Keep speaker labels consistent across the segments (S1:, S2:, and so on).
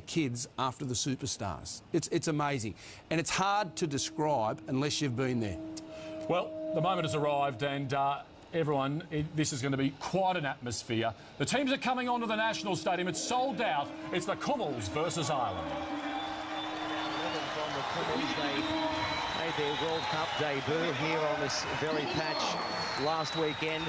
S1: kids after the superstars. It's amazing. And it's hard to describe unless you've been there.
S2: Well, the moment has arrived and everyone, this is going to be quite an atmosphere. The teams are coming onto the National Stadium. It's sold out. It's the Kumuls versus Ireland.
S3: From the Kumuls, they made their World Cup debut here on this very patch last weekend.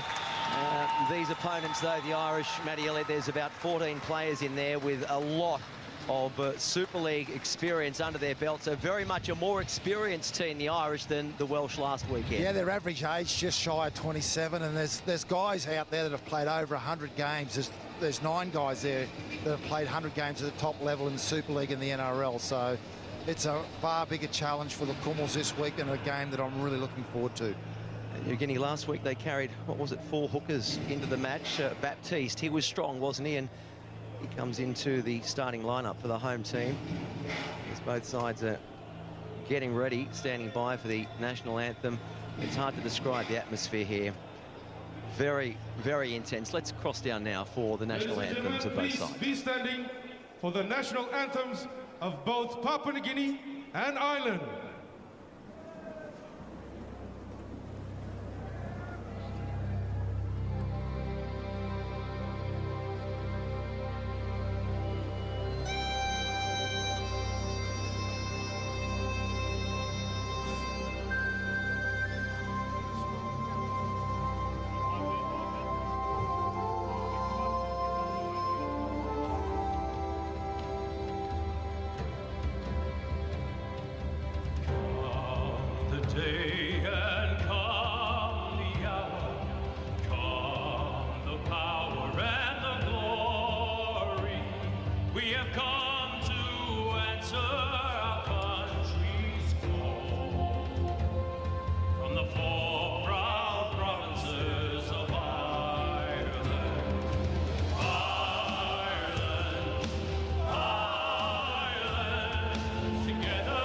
S3: These opponents, though, the Irish, Matty Elliott, there's about 14 players in there with a lot of Super League experience under their belt, so very much a more experienced team, the Irish, than the Welsh last weekend.
S4: Yeah, their average age just shy of 27, and there's guys out there that have played over 100 games. There's 9 guys there that have played 100 games at the top level in the Super League and the NRL, so it's a far bigger challenge for the Kumuls this week, and a game that I'm really looking forward to.
S3: New Guinea last week, they carried, what was it, 4 hookers into the match. Baptiste, he was strong, wasn't he? And he comes into the starting lineup for the home team as both sides are getting ready, standing by for the national anthem. It's hard to describe the atmosphere here. Very, very intense. Let's cross down now for the national anthems of both sides.
S5: Be standing for the national anthems of both Papua New Guinea and Ireland. Day and come the hour, come the power and the glory. We have come to answer our country's call. From the 4 proud provinces of Ireland, Ireland, Ireland, together.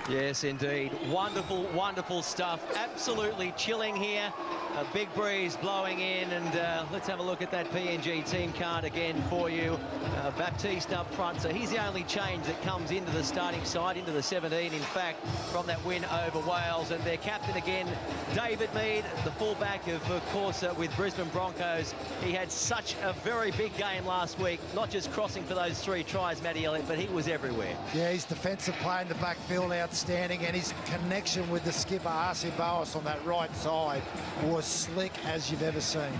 S3: Yes, indeed. Wonderful, wonderful stuff. Absolutely chilling here. A big breeze blowing in, and let's have a look at that PNG team card again for you. Baptiste up front, so he's the only change that comes into the starting side, into the 17, in fact, from that win over Wales. And their captain again, David Mead, the fullback of course, with Brisbane Broncos. He had such a very big game last week, not just crossing for those 3 tries, Matty Elliott, but he was everywhere.
S4: Yeah, his defensive play in the backfield outstanding, and his connection with the skipper, Arce Boas, on that right side was slick as you've ever seen.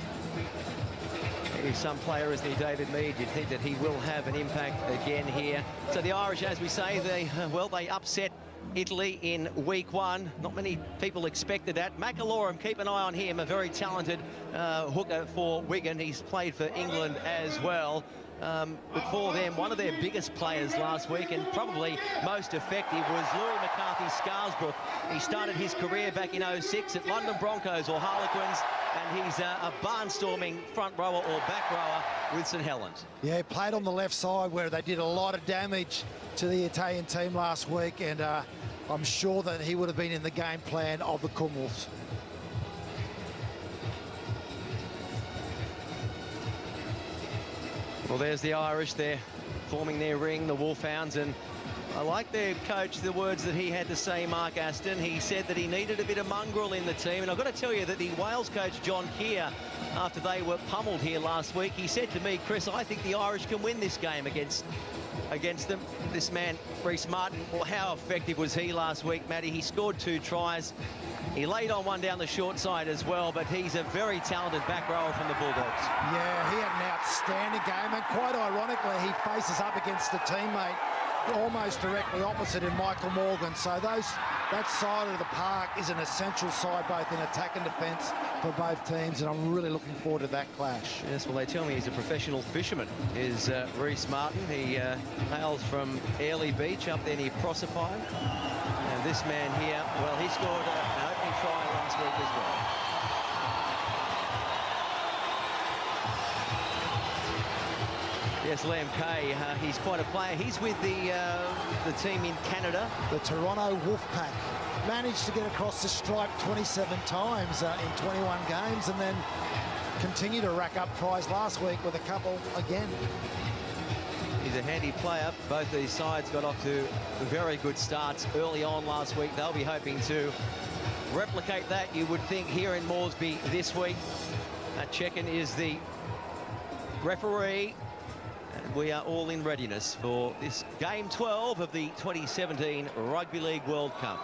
S3: If some player is near David Mead, you'd think that he will have an impact again here. So the Irish, as we say, they upset Italy in week 1. Not many people expected that. McIlorum, keep an eye on him, a very talented hooker for Wigan. He's played for England as well. But for them, one of their biggest players last week, and probably most effective, was Louis McCarthy-Scarsbrook. He started his career back in '06 at London Broncos or Harlequins, and he's a barnstorming front rower or back rower with St Helens. Yeah,
S4: he played on the left side where they did a lot of damage to the Italian team last week, and I'm sure that he would have been in the game plan of the Commonwealth.
S3: Well, there's the Irish. They're forming their ring, the Wolfhounds, and I like their coach, the words that he had to say, Mark Aston. He said that he needed a bit of mongrel in the team, and I've got to tell you that the Wales coach, John Keir, after they were pummeled here last week, he said to me, Chris, I think the Irish can win this game against them. This man, Reece Martin, well, how effective was he last week, Matty? He scored 2 tries. He laid on one down the short side as well, but he's a very talented back rower from the Bulldogs.
S4: Yeah, he had an outstanding game, and quite ironically, he faces up against a teammate almost directly opposite in Michael Morgan. So that side of the park is an essential side, both in attack and defence, for both teams, and I'm really looking forward to that clash.
S3: Yes, well, they tell me he's a professional fisherman, is Reece Martin. He hails from Airlie Beach up there near Proserpine. And this man here, well, he scored an opening try last week as well. Yes, Liam Kay, he's quite a player. He's with the team in Canada.
S4: The Toronto Wolfpack managed to get across the stripe 27 times in 21 games, and then continue to rack up tries last week with a couple again.
S3: He's a handy player. Both these sides got off to very good starts early on last week. They'll be hoping to replicate that, you would think, here in Moresby this week. Chekin is the referee. And we are all in readiness for this game 12 of the 2017 Rugby League World Cup.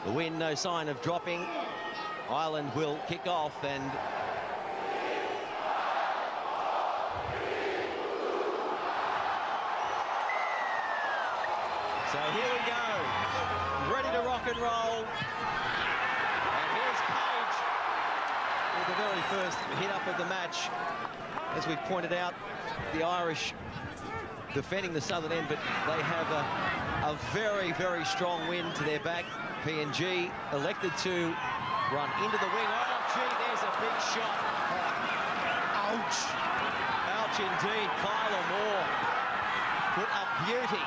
S3: The wind, no sign of dropping. Ireland will kick off, and so here we go, ready to rock and roll. And here's Page with the very first hit up of the match. As we've pointed out, the Irish defending the southern end, but they have a very, very strong wind to their back. PNG elected to run into the wing. Oh, gee, there's a big shot. Ouch. Ouch indeed. Kyler Moore put a beauty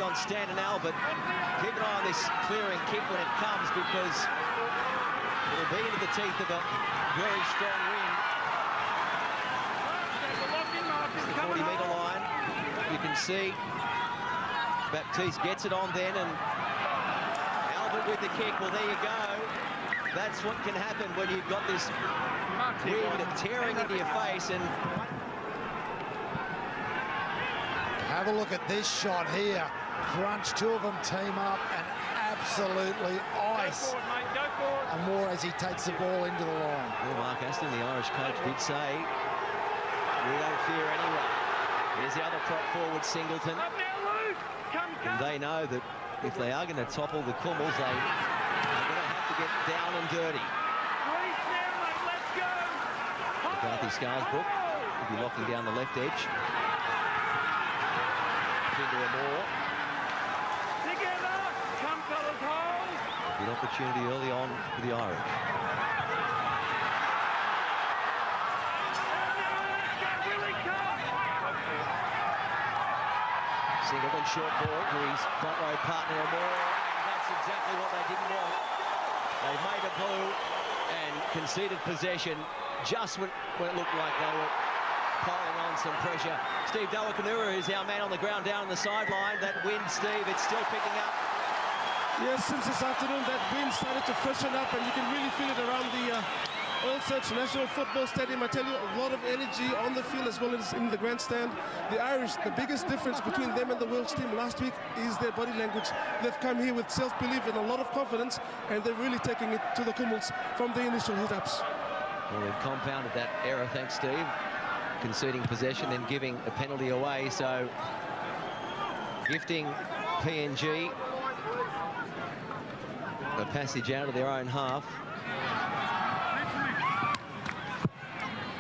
S3: on Stan and Albert. Keep an eye on this clearing kick when it comes, because it'll be into the teeth of a very strong wind. It's the 40-metre line. You can see Baptiste gets it on then, and Albert with the kick. Well, there you go. That's what can happen when you've got this wind tearing into your face. And
S4: have a look at this shot here. Crunch, 2 of them team up and absolutely ice. And more as he takes the ball into the line.
S3: Well, Mark Aston, the Irish coach, did say, we don't fear anyone. Here's the other prop forward, Singleton. And they know that if they are going to topple the Cummels, they are going to have to get down and dirty. McCarthy-Scarsbrook will be locking down the left edge. Into a more. Good opportunity early on for the Irish. Single and short ball to his front row partner or more. And that's exactly what they didn't want. They made a blue and conceded possession just when it looked like they were piling on some pressure. Steve Dawakanura is our man on the ground down on the sideline. That wind, Steve, it's still picking up.
S6: Yes, since this afternoon, that wind started to freshen up, and you can really feel it around the Oil Search National Football Stadium. I tell you, a lot of energy on the field as well as in the grandstand. The Irish, the biggest difference between them and the Welsh team last week is their body language. They've come here with self-belief and a lot of confidence, and they're really taking it to the Kumuls from the initial hit-ups.
S3: Well, they've compounded that error, thanks, Steve. Conceding possession, then giving a penalty away, so gifting PNG a passage out of their own half.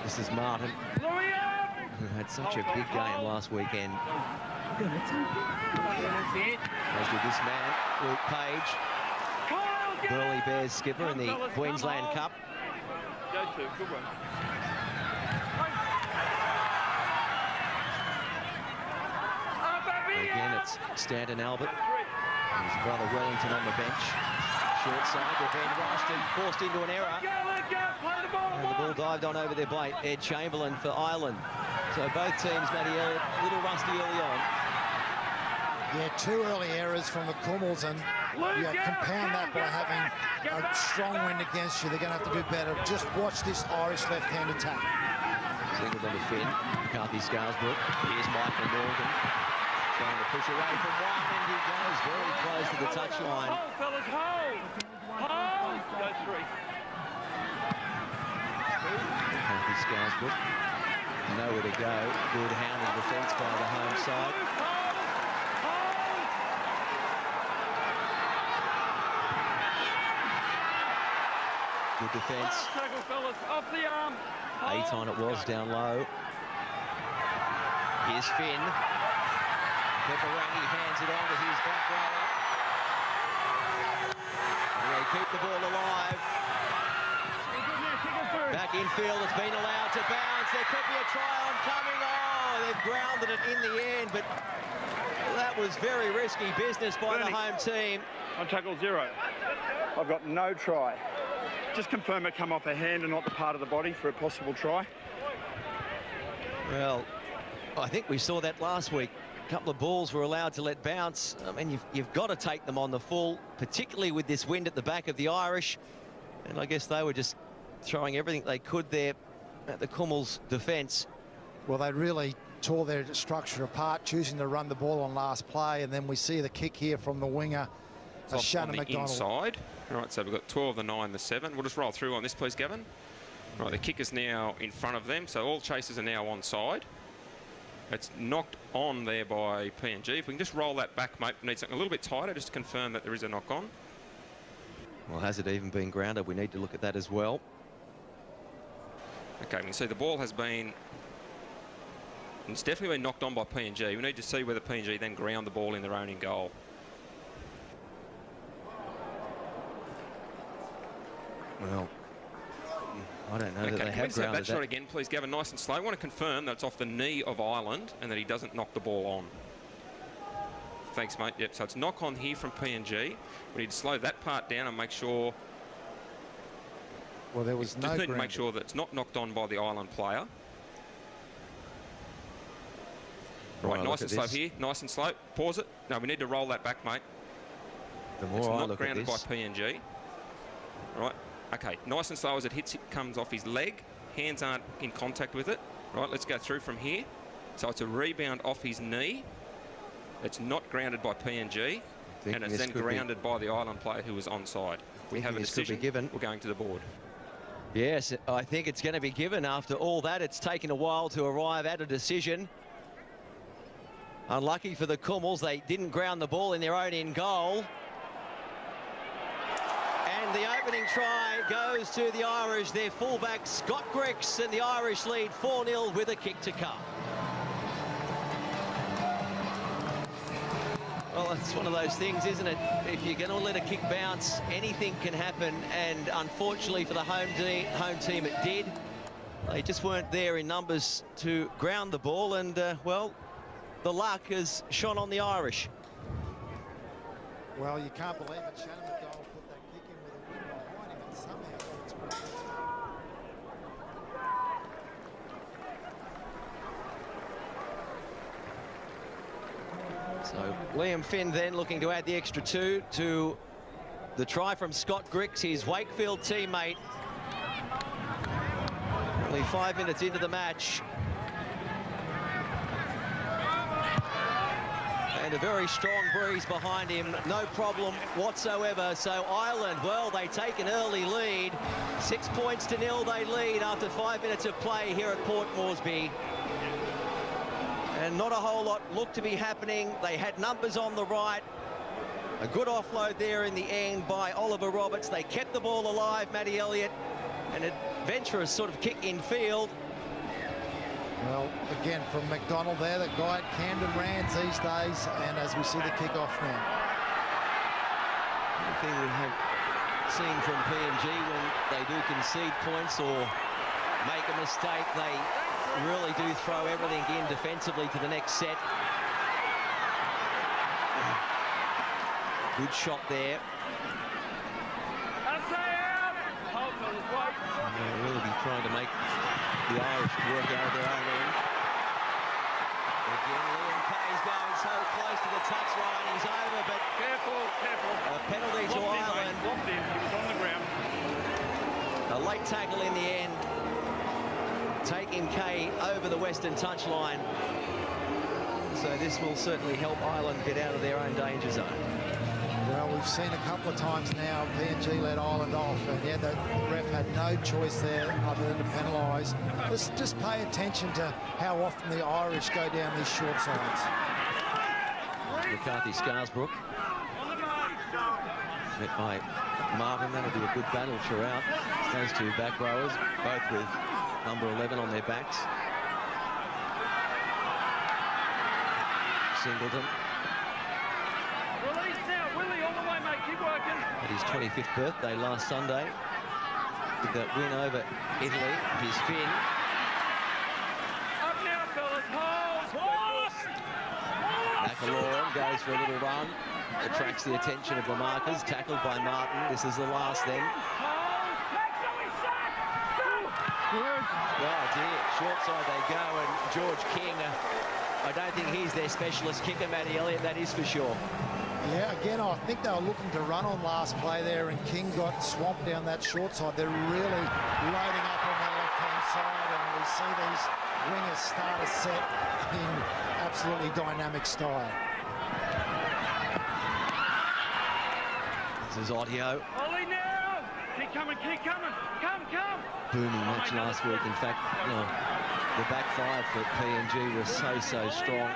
S3: This is Martin, who had such a big game last weekend. As did this man, Luke Page, Burleigh Bears skipper in the Queensland Cup.
S7: Good one.
S3: Again, it's Stanton Albert, and his brother Wellington on the bench. Short side, they've been rushed and forced into an error. And the ball dived on over their plate. Ed Chamberlain for Ireland. So both teams, Matty Elliott, a little rusty early on.
S4: Yeah, 2 early errors from the Kumuls, and you compound that by having a strong wind against you. They're going to have to do better. Just watch this Irish left-hand attack.
S3: Singled on to Finn, McCarthy Scarsbrook. Here's Michael Morgan, trying to push away from one, and he goes very close to the touchline.
S7: Hold, fellas, hold! Hold! Go 3.
S3: McCarthy Scarsbrook, nowhere to go. Good hounding defence by the home side. Good defence.
S7: Tackle, fellas, off the arm.
S3: 8 on it was down low. Here's Finn. Pepperangi hands it on to his back rower. And they keep the ball alive. Back infield, it's been allowed to bounce. There could be a try on coming. Oh, they've grounded it in the end, but that was very risky business by the home team.
S8: On tackle 0. I've got no try. Just confirm it come off a hand and not the part of the body for a possible try.
S3: Well, I think we saw that last week. A couple of balls were allowed to let bounce. I mean, you've got to take them on the full, particularly with this wind at the back of the Irish. And I guess they were just throwing everything they could there at the Kumuls' defence.
S4: Well, they really tore their structure apart, choosing to run the ball on last play, and then we see the kick here from the winger, Shannon McDonald.
S9: Inside. All right, so we've got 12, the 9, the 7. We'll just roll through on this, please, Gavin. Right, the kick is now in front of them, so all chasers are now onside. It's knocked on there by PNG. If we can just roll that back, mate, we need something a little bit tighter just to confirm that there is a knock on.
S3: Well, has it even been grounded? We need to look at that as well.
S9: Okay, we can see the ball has been... It's definitely been knocked on by PNG. We need to see whether PNG then ground the ball in their own in goal.
S3: Well, I don't know that they have grounded
S9: that shot again, please, Gavin, nice and slow. I want to confirm that it's off the knee of Ireland and that he doesn't knock the ball on. Thanks, mate. Yep, so it's knock on here from PNG. We need to slow that part down and make sure...
S4: Well, there was no
S9: just need to make sure that it's not knocked on by the Ireland player. Right, nice and slow here. Nice and slow. Pause it. No, we need to roll that back, mate.
S3: The more
S9: it's
S3: I
S9: not
S3: look
S9: grounded
S3: at this...
S9: by PNG. Right. Okay, nice and slow as it hits, it comes off his leg. Hands aren't in contact with it. Right, let's go through from here. So it's a rebound off his knee. It's not grounded by PNG. And it's then grounded by the Ireland player who was onside. We have a decision. Given. We're going to the board.
S3: Yes, I think it's going to be given. After all that, it's taken a while to arrive at a decision. Unlucky for the Kumuls, they didn't ground the ball in their own in goal. And the opening try goes to the Irish, their fullback Scott Grex, and the Irish lead 4-0 with a kick to come. Well, it's one of those things, isn't it? If you're going to let a kick bounce, anything can happen, and unfortunately for the home team, it did. They just weren't there in numbers to ground the ball, and, well, the luck has shone on the Irish.
S4: Well, you can't believe it. Shannon McDonald put that kick in with a win behind him, and somehow got its breakfast.
S3: So Liam Finn then looking to add the extra 2 to the try from Scott Griggs, his Wakefield teammate. Only 5 minutes into the match. And a very strong breeze behind him, no problem whatsoever. So Ireland, well, they take an early lead. 6 points to 0 they lead after 5 minutes of play here at Port Moresby. And not a whole lot looked to be happening. They had numbers on the right. A good offload there in the end by Oliver Roberts. They kept the ball alive, Matty Elliott. An adventurous sort of kick in field.
S4: Well, again, from McDonald there, the guy at Camden Rands these days, and as we see the kick-off now.
S3: One thing we have seen from PNG when they do concede points or make a mistake, they really do throw everything in defensively to the next set. Good shot there. They'll really be trying to make the Irish work out of their own end. Again, Liam Kay's going so close to the touchline. He's over, but
S7: Careful.
S3: a penalty to Ireland.
S7: He was on the ground.
S3: A late tackle in the end, taking Kay over the western touchline. So this will certainly help Ireland get out of their own danger zone.
S4: Well, we've seen a couple of times now PNG let Ireland off, and yeah, the ref had no choice there other than to penalise. Just pay attention to how often the Irish go down these short sides.
S3: McCarthy Scarsbrook met by Marvin. That'll be a good battle throughout. Those two back rowers, both with number 11 on their backs. Singleton.
S7: Release now, Willie, all the way, mate. Keep working.
S3: At his 25th birthday last Sunday, with that win over Italy, his Finn.
S7: Up now, fellas. Hold.
S3: McAlorum goes for a little run, attracts the attention of the markers, tackled by Martin. This is the last then. Oh dear, short side they go, and George King, I don't think he's their specialist kicker, Matty Elliott, that is for sure.
S4: Yeah, again, I think they were looking to run on last play there, and King got swamped down that short side. They're really loading up on that left-hand side, and we see these wingers start a set in absolutely dynamic style.
S3: This is audio.
S7: Ollie now. Keep coming. Come.
S3: Booming match last week. In fact, you know, the back five for PNG was so strong.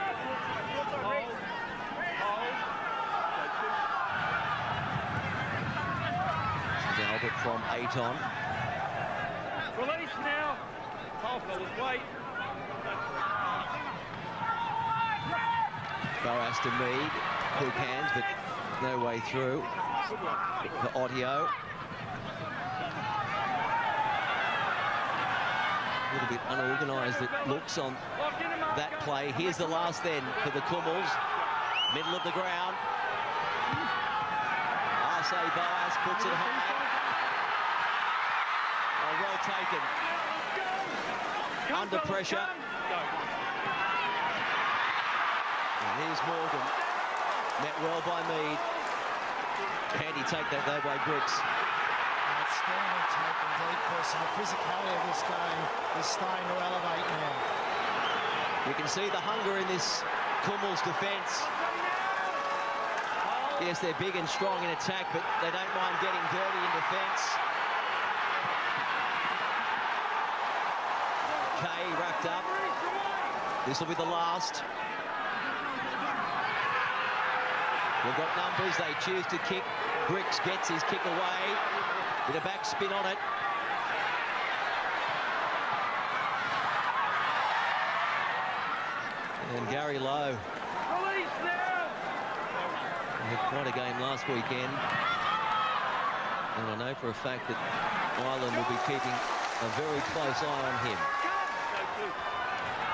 S3: Albert from Aton.
S7: Release now. Hold, fellas, wait.
S3: Boas to Mead. Hook hands, but no way through. The audio. A little bit unorganised, it looks on that play. Here's the last then for the Kummels. Middle of the ground. Arce Boas puts it high. Oh, well taken. Under pressure. And here's Morgan. Met well by Mead. Handy take that though by Griggs.
S4: Outstanding take indeed, Chris. And the physicality of this game is starting to elevate now.
S3: You can see the hunger in this Kummels defence. Yes, they're big and strong in attack, but they don't mind getting dirty in defence. Kay wrapped up. This will be the last. We've got numbers. They choose to kick. Griggs gets his kick away. With a back spin on it. And Gary Lowe. He had quite a game last weekend. And I know for a fact that Ireland will be keeping a very close eye on him.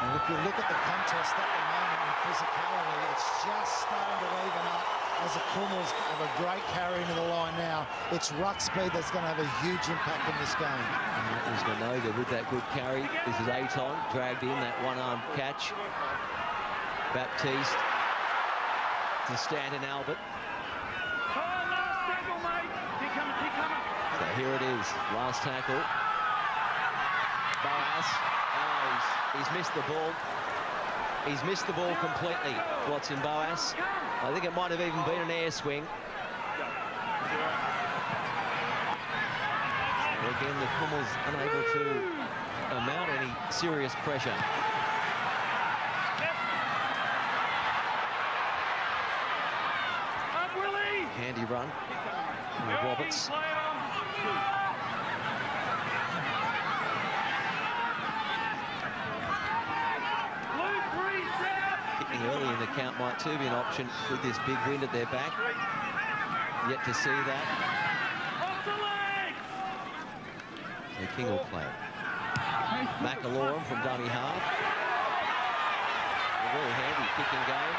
S4: And if you look at the contest at the moment in physicality, it's just starting to even up as the Kumuls have a great carry into the line now. It's ruck speed that's going to have a huge impact in this game.
S3: And that was Minoga with that good carry. This is Aton, dragged in that one-arm catch. Baptiste to Stanton Albert. So here it is, last tackle. Boas, he's missed the ball. He's missed the ball completely, Watson Boas. I think it might have even been an air swing. And again, the Kumuls unable to mount any serious pressure. Handy run. Roberts. Kicking early in the count might too be an option with this big wind at their back. Yet to see that. The King will play it. McAlorum from dummy half. A very handy kicking game.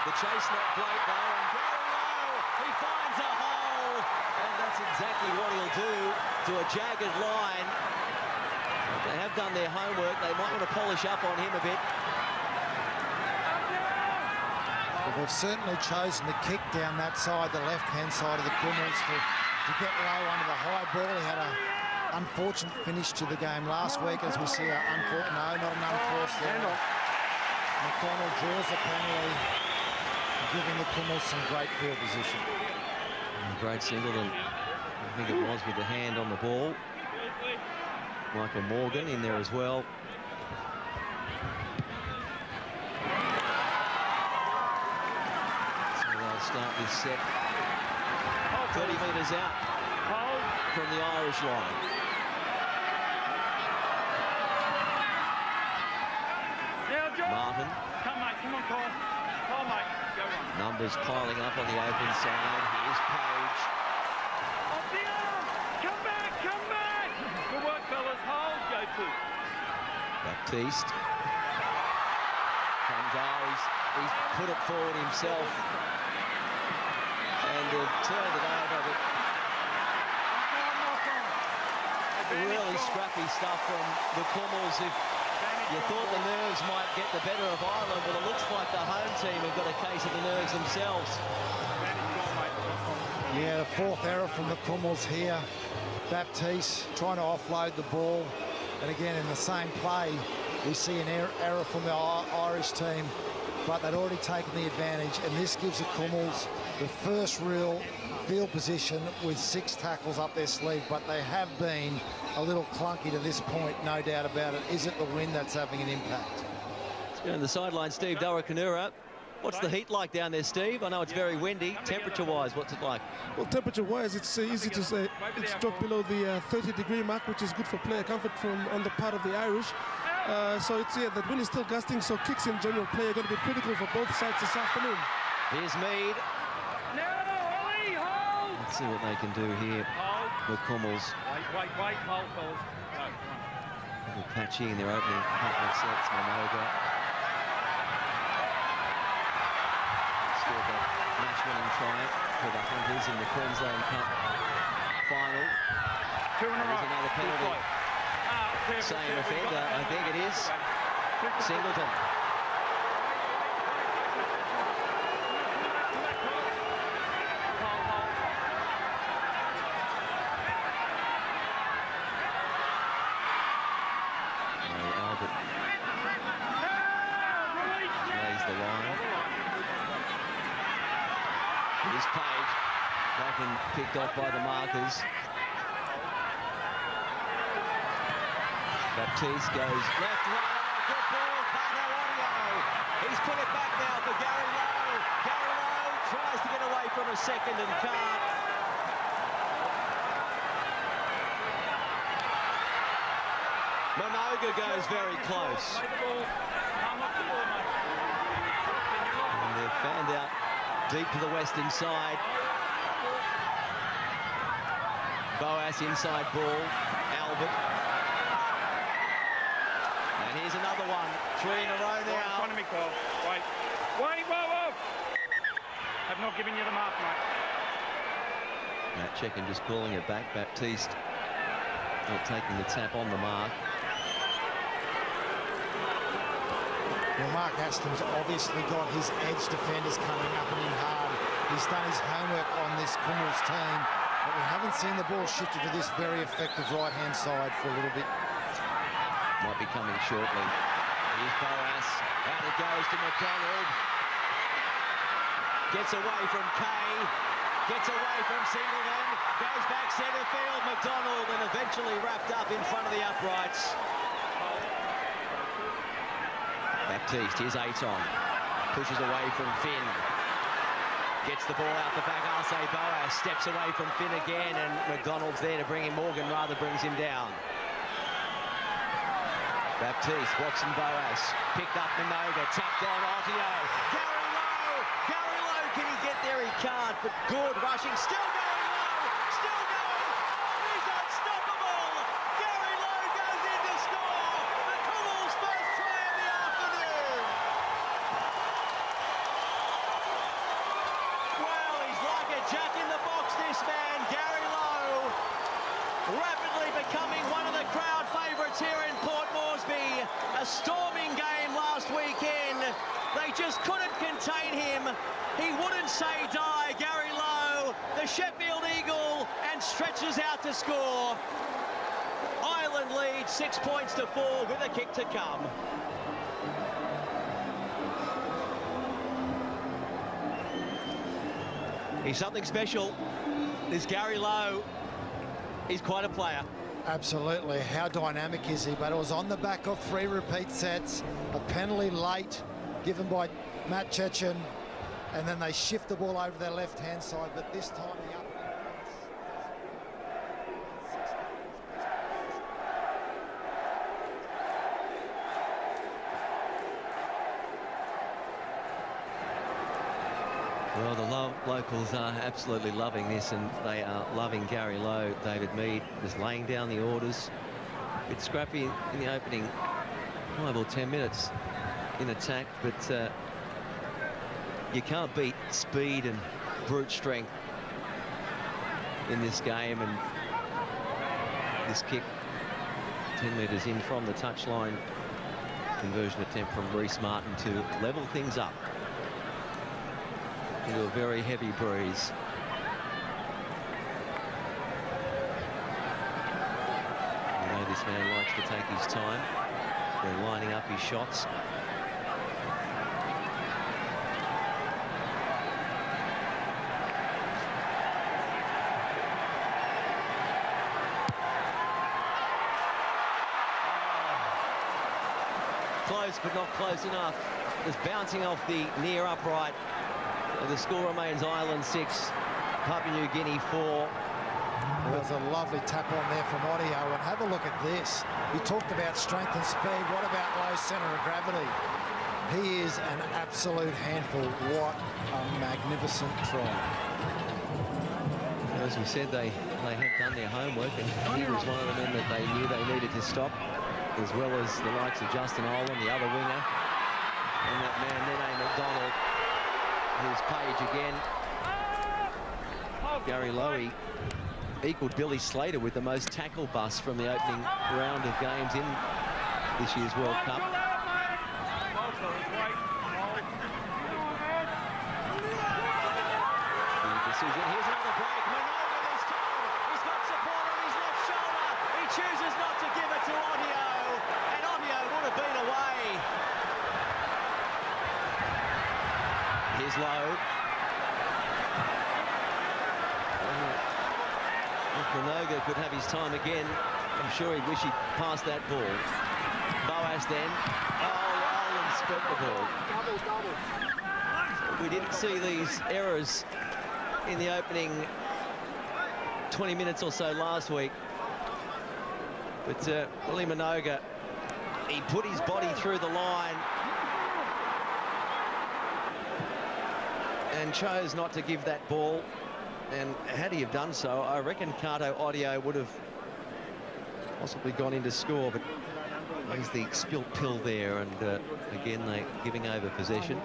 S3: The chase not great though, and Gary Lowe, he finds a hole, and that's exactly what he'll do to a jagged line. They have done their homework. They might want to polish up on him a bit.
S4: Well, they've certainly chosen to kick down that side, the left-hand side of the Kumuls, to get Lowe under the high ball. He had an unfortunate finish to the game last week, as we see not an unforced there. McDonald draws the penalty, giving the Kumuls some great field position.
S3: Great Singleton, I think it was, with the hand on the ball. Michael Morgan in there as well. So they'll start this set 30 metres out from the Irish line. Martin.
S7: Come, mate. Come on, Cole. Cole, mate. Go on.
S3: Numbers piling up on the open side. Here's Page.
S7: Off the arm. Come back. Come back. Good work, fellas. Hold. Go to.
S3: Baptiste. Kandar, he's put it forward himself. And they've turned it over. But really scrappy stuff from the Kumuls. If you thought the nerves might get the better of Ireland, but it looks like the home team have got a case of the nerves themselves.
S4: Yeah, the fourth error from the Kumuls here. Baptiste trying to offload the ball. And again, in the same play, we see an error from the Irish team, but they'd already taken the advantage. And this gives the Kumuls the first real field position with 6 tackles up their sleeve, but they have been a little clunky to this point, no doubt about it. Is it the wind that's having an impact?
S3: On the sideline, Steve Durakanura. What's the heat like down there, Steve? I know it's very windy. Temperature-wise, what's it like?
S6: Well, temperature-wise, it's easy to say it's dropped below the 30-degree mark, which is good for player comfort from on the part of the Irish. So it's, yeah, that wind is still gusting, so kicks in general play are going to be critical for both sides this afternoon.
S3: Here's Mead. Let's see what they can do here. The Kumuls.
S7: Wait, hold, fellas. Go,
S3: A little patchy in their opening couple of sets. Minoga. Still got match-winning triumph for the Hunters in the Queensland Cup final. There's another penalty. Same offender, I think it is. Singleton. Picked off by the markers. Baptiste goes left, right, good ball, Pato Audio. He's put it back now for Gary Lowe. Gary Lowe tries to get away from a second and can't. Minoga goes very close. And they've fanned out deep to the western side. Boas inside ball, Albert. And here's another one. 3 in a row
S8: Right in
S3: now.
S8: front of me, Kyle. Wait. Wait, whoa, whoa! Have not given you the mark, mate.
S3: Matt Checkin just calling it back. Baptiste not taking the tap on the mark.
S4: Well, Mark Aston's obviously got his edge defenders coming up and in hard. He's done his homework on this Cummels team, but we haven't seen the ball shifted to this very effective right-hand side for a little bit.
S3: Might be coming shortly. Here's Boas. Out it goes to McDonald. Gets away from Kay. Gets away from Singleton. Goes back centre field. McDonald, and eventually wrapped up in front of the uprights. Baptiste, here's Aton. Pushes away from Finn. Gets the ball out the back. Arce Boas steps away from Finn again, and McDonald's there to bring him. Morgan rather brings him down. Baptiste, Watson Boas, picked up Minoga, tapped on Ottio. Gary Lowe, can he get there? He can't, but good rushing, still going low, still going. He's unstoppable. Gary Lowe goes in to score. The Cummels' first try of the afternoon. Well, he's like a jack in the box, this man, Gary Lowe. Rapidly becoming one of the crowd favourites here in Port Moresby. A storming game last weekend. They just couldn't contain him. He wouldn't say die, Gary Lowe, the Sheffield Eagle, and stretches out to score. Ireland leads 6 points to 4 with a kick to come. He's something special. This Gary Lowe. He's quite a player.
S4: Absolutely. How dynamic is he? But it was on the back of 3 repeat sets, a penalty late given by Matt Chechin, and then they shift the ball over their left-hand side, but this time the up.
S3: Well, the locals are absolutely loving this, and they are loving Gary Lowe. David Mead is laying down the orders. A bit scrappy in the opening 5 or 10 minutes in attack, but you can't beat speed and brute strength in this game. And this kick 10 metres in from the touchline, conversion attempt from Reece Martin to level things up into a very heavy breeze. You know, this man likes to take his time when lining up his shots. Close, but not close enough. It's bouncing off the near upright. The score remains Ireland 6, Papua New Guinea 4.
S4: There's a lovely tap on there from Ottio, and have a look at this. You talked about strength and speed. What about low centre of gravity? He is an absolute handful. What a magnificent try.
S3: As we said, they have done their homework, and he was one of the men that they knew they needed to stop, as well as the likes of Justin Olam, the other winger, and that man Nene McDonald. Here's Page again. Gary Lowe equaled Billy Slater with the most tackle busts from the opening round of games in this year's World Cup. Here's another break. Minoga this time. He's got support on his left shoulder. He chooses not to give it to Ottio, and Ottio would have been away. Here's Lowe. If Minoga could have his time again, I'm sure he'd wish he'd passed that ball. Boas then. Oh, Ireland split the ball. We didn't see these errors in the opening 20 minutes or so last week. But Willie Minoga, he put his body through the line and chose not to give that ball. And had he have done so, I reckon Kato Ottio would have possibly gone in to score, but There's the spilt pill there, and again, they're giving over possession.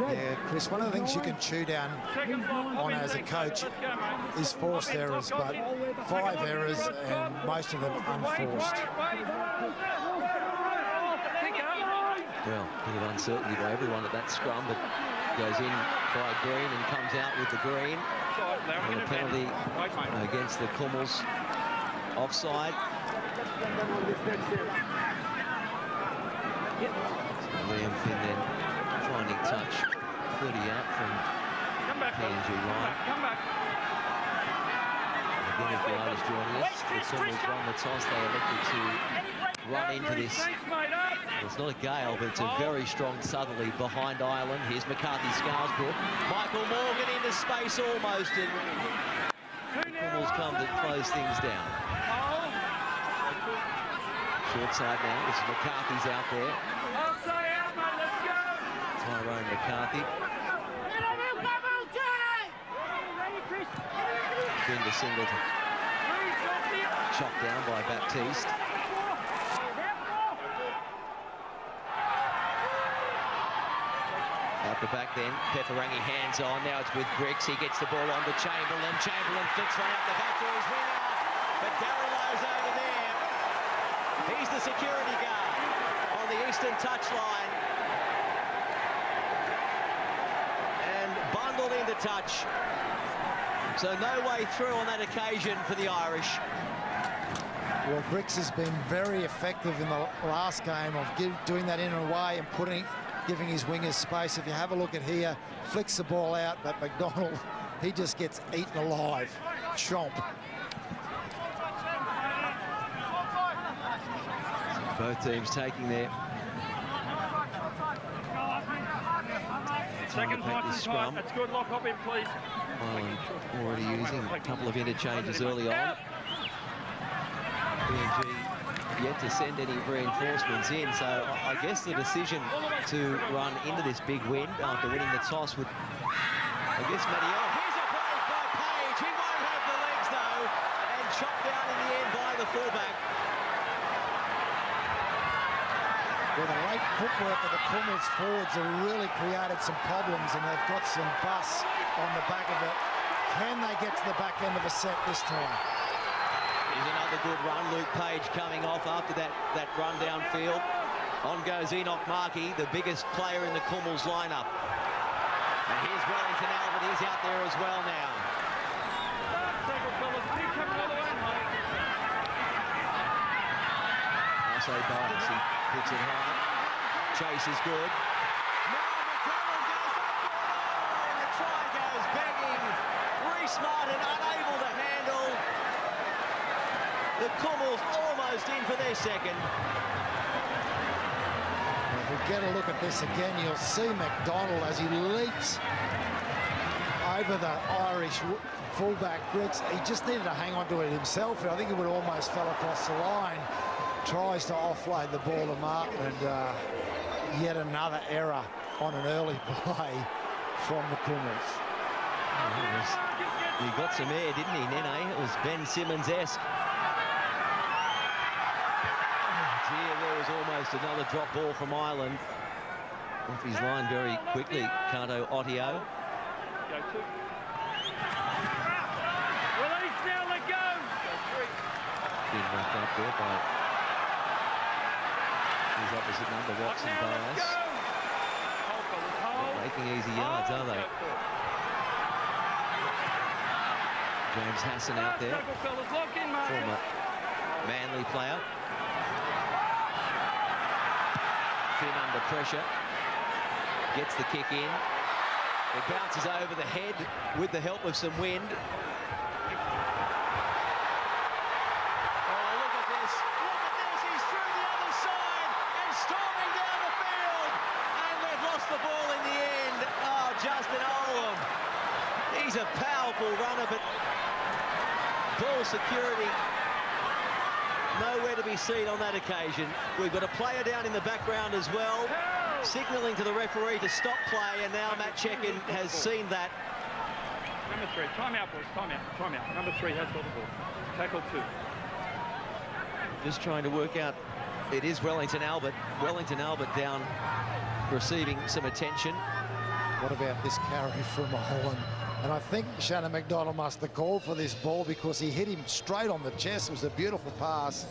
S4: Yeah, Chris, one of the things you can chew down on as a coach is forced errors, but 5 errors and most of them unforced.
S3: Well, a bit of uncertainty by everyone at that scrum, but goes in by Green and comes out with the green. And a penalty against the Kummels. Offside. Liam Finn then finding touch. 30 out from PNG line. Again, if the Irish joining us, the Kummels won the toss. They elected to run into this. It's not a gale, but it's a very strong southerly behind Ireland. Here's McCarthy Scarsbrook. Michael Morgan into space almost, and the Kummels come to close things down. Short side now. This is McCarthy's out there. Tyrone McCarthy. Finger single to chopped down by Baptiste. Out the back then, Peferangi hands on. Now it's with Griggs. He gets the ball on to Chamberlain. Chamberlain flicks one out the back for his winner. But Gary Lowe's over there. He's the security guard on the eastern touchline. And bundled into touch. So no way through on that occasion for the Irish.
S4: Well, Griggs has been very effective in the last game of doing that in and away and giving his wingers space. If you have a look at here, flicks the ball out, but McDonald, he just gets eaten alive. Chomp.
S3: Both teams taking their
S7: Second scrum. That's good. Lock up in, please.
S3: Ireland already using a couple of interchanges early on. PNG yet to send any reinforcements in, so I guess the decision to run into this big wind after winning the toss with, I guess, Matty. Oh, here's a break by Page. He won't have the legs though, and chopped down in the end by the fullback.
S4: Well, the late footwork of the Kummels forwards have really created some problems, and they've got some bus on the back of it. Can they get to the back end of a set this time?
S3: Here's another good run. Luke Page coming off after that run downfield. On goes Enoch Markey, the biggest player in the Kummels lineup. And here's Wellington Albert. He's out there as well now. Arce Barnes, he puts it hard. Chase is good. Now McDonald goes up for it all, and the try goes begging. Reece Martin unable to handle. The Kummels almost in for their second.
S4: If we get a look at this again, you'll see McDonald as he leaps over the Irish fullback Griggs. He just needed to hang on to it himself. I think he would have almost fell across the line. Tries to offload the ball to Martin, and yet another error on an early play from the Kummels.
S3: He got some air, didn't he, Nene? It was Ben Simmons-esque. Here, there was almost another drop ball from Ireland. Off his line very quickly, Kato Ottio.
S7: Release now, let go.
S3: Being wrapped up there by his opposite number, Watson Barnes. Not making easy yards, are they? James Hassan out there, former Manly player. Finn under pressure, gets the kick in. It bounces over the head with the help of some wind. Oh, look at this. Look at this. He's through the other side and storming down the field. And they've lost the ball in the end. Oh, Justin Olam. He's a powerful runner, but ball security nowhere to be seen on that occasion. We've got a player down in the background as well, signalling to the referee to stop play, and now Matt Chekin has seen that.
S7: Number 3, time out, boys, time out. Number 3 has got the ball. Tackle 2.
S3: Just trying to work out It is Wellington Albert. Wellington Albert down, receiving some attention.
S4: What about this carry from Holland? And I think Shannon McDonald must have called for this ball because he hit him straight on the chest. It was a beautiful pass,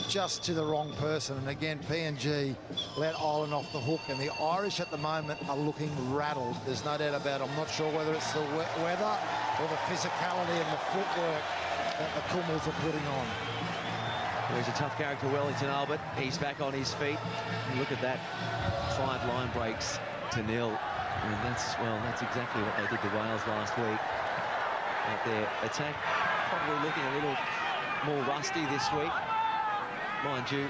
S4: just to the wrong person. And again, PNG let Ireland off the hook. And the Irish at the moment are looking rattled. There's no doubt about it. I'm not sure whether it's the weather or the physicality and the footwork that the Kumuls are putting on.
S3: He's a tough character, Wellington Albert. He's back on his feet. And look at that, 5 line breaks to 0. And that's exactly what they did to Wales last week. But their attack probably looking a little more rusty this week. Mind you,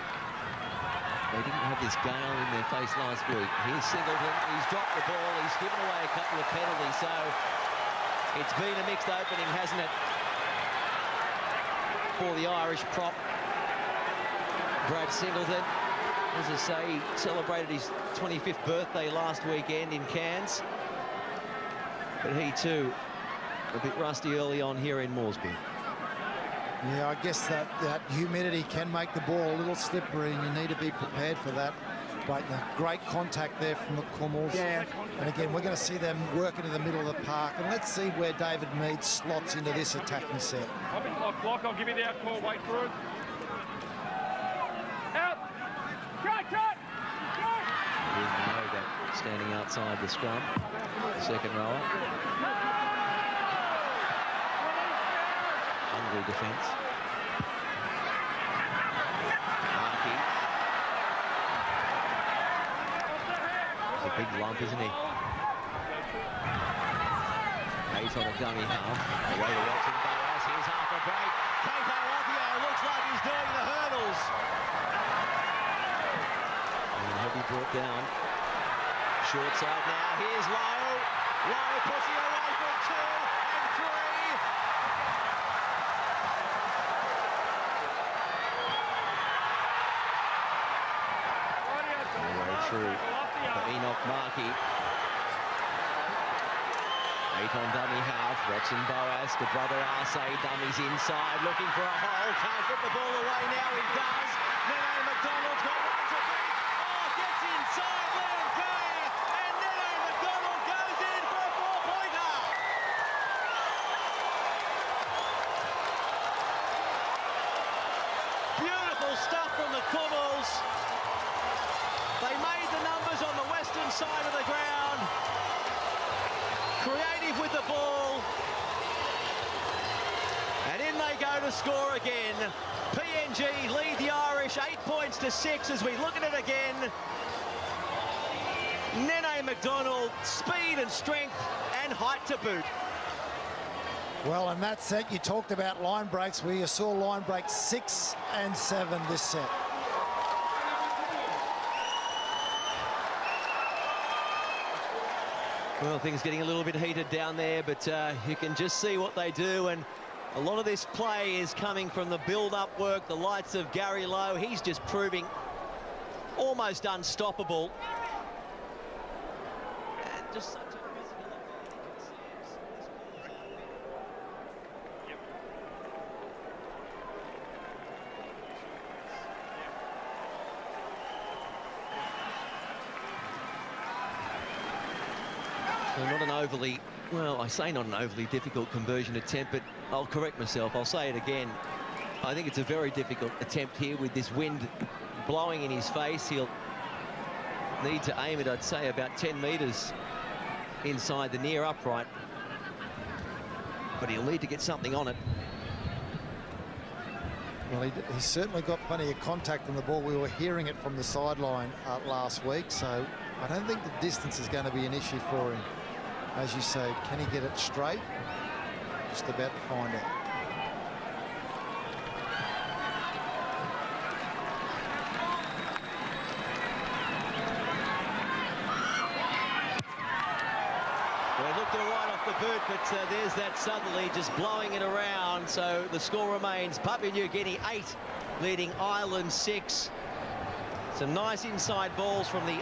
S3: they didn't have this gale in their face last week. Here's Singleton, he's dropped the ball, he's given away a couple of penalties, so it's been a mixed opening, hasn't it, for the Irish prop, Brad Singleton. As I say, he celebrated his 25th birthday last weekend in Cairns. But he too, a bit rusty early on here in Moresby.
S4: Yeah, I guess that humidity can make the ball a little slippery, and you need to be prepared for that. But great contact there from the Kumuls. Yeah. And again, we're going to see them working in the middle of the park. And let's see where David Mead slots into this attacking set.
S7: I'll give you the out call. Wait for it. Out. Cut.
S3: He didn't know that standing outside the scrum. Second rower. Hungry defence. Markey. He's a big lump, isn't he? 8 on a dummy half. Away to Watson Boas. Here's half a break. Keiko Othio looks like he's doing the hurdles. He'll be brought down. Short side now. Here's Lowe. Lowe puts it away for 2 and 3. All the way through for Enoch Markey. 8 on dummy half. Watson Boas to brother Arce. Dummies inside. Looking for a hole. Can't get the ball away now. He does. Nene McDonald's got one to beat. Gets inside Liam Kay, and Nene McDonald goes in for a 4-pointer. Beautiful stuff from the Kumuls. They made the numbers on the western side of the ground. Creative with the ball. And in they go to score again. PNG lead the Irish 8 points to 6 as we look at it again. Nene McDonald, speed and strength and height to boot.
S4: Well, in that set, you talked about line breaks, where you saw line breaks 6 and 7 this set.
S3: Well, things getting a little bit heated down there, but you can just see what they do, and a lot of this play is coming from the build-up work, the likes of Gary Lowe. He's just proving almost unstoppable. And just such a physical So not an overly, well, I say not an overly difficult conversion attempt, but I'll correct myself. I'll say it again. I think it's a very difficult attempt here with this wind blowing in his face. He'll need to aim it, I'd say, about 10 metres inside the near upright. But he'll need to get something on it.
S4: Well, he's certainly got plenty of contact on the ball. We were hearing it from the sideline last week, so I don't think the distance is going to be an issue for him. As you say, can he get it straight? Just about to find out.
S3: Well, looked right off the boot, but there's that Southerly just blowing it around. So the score remains Papua New Guinea 8, leading Ireland 6. Some nice inside balls from the